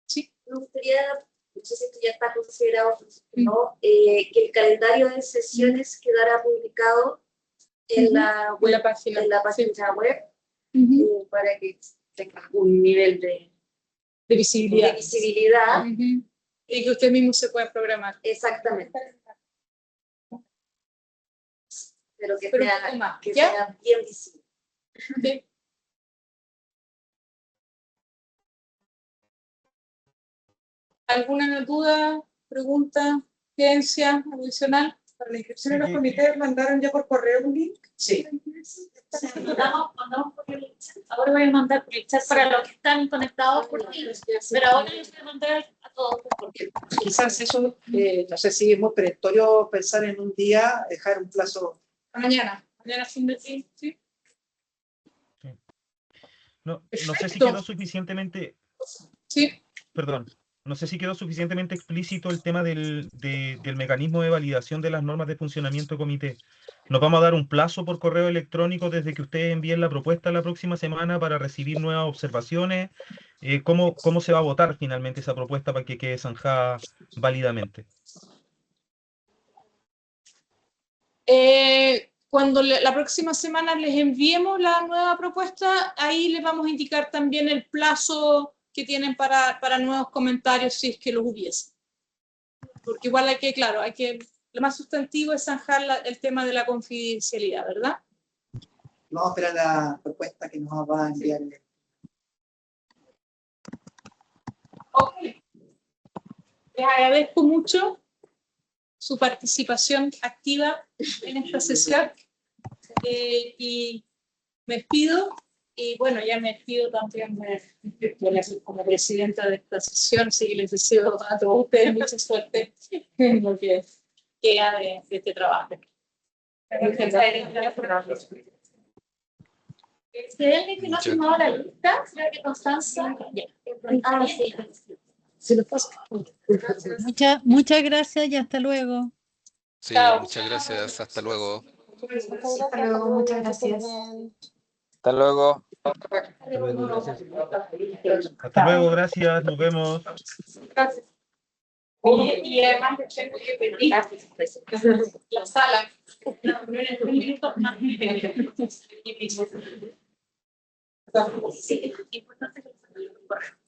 ¿Sí? Me gustaría, no sé si esto ya está considerado, ¿no? Que el calendario de sesiones quedara publicado en la página web para que tenga un nivel de visibilidad. Y que usted mismo se pueda programar. Exactamente. Pero que sea bien visible. ¿Sí? ¿Alguna duda, pregunta, creencia adicional? Para la inscripción en los comités, ¿mandaron ya por correo un link? Sí. Mandamos por el chat. Ahora voy a mandar por el chat para los que están conectados por Teams, pero ahora les voy a mandar a todos por Teams. Quizás eso, no sé si es muy perentorio pensar en un día, dejar un plazo. Mañana fin de sí. No sé si quedó suficientemente. Sí. Perdón. No sé si quedó suficientemente explícito el tema del mecanismo de validación de las normas de funcionamiento de comité. Nos vamos a dar un plazo por correo electrónico desde que ustedes envíen la propuesta la próxima semana para recibir nuevas observaciones. ¿Cómo se va a votar finalmente esa propuesta para que quede zanjada válidamente? Cuando la próxima semana les enviemos la nueva propuesta, ahí les vamos a indicar también el plazo que tienen para nuevos comentarios si es que los hubiese. Porque igual lo más sustantivo es zanjar el tema de la confidencialidad, ¿verdad? Vamos a esperar la propuesta que nos va a enviar. Ok. Les agradezco mucho su participación activa en esta sesión y me despido Y bueno, ya me despido también como presidenta de esta sesión, así que les deseo a todos ustedes mucha suerte en lo que queda de este trabajo. Si hay alguien que no ha firmado la lista, creo que Constanza. Ah, sí. Se lo paso. Muchas gracias y hasta luego. Sí, muchas gracias. Hasta luego. Hasta luego, muchas gracias. Hasta luego. Hasta luego, gracias. Hasta luego, gracias, nos vemos. Gracias. Y además tengo que pedir la sala. Sí, importante que lo correcto.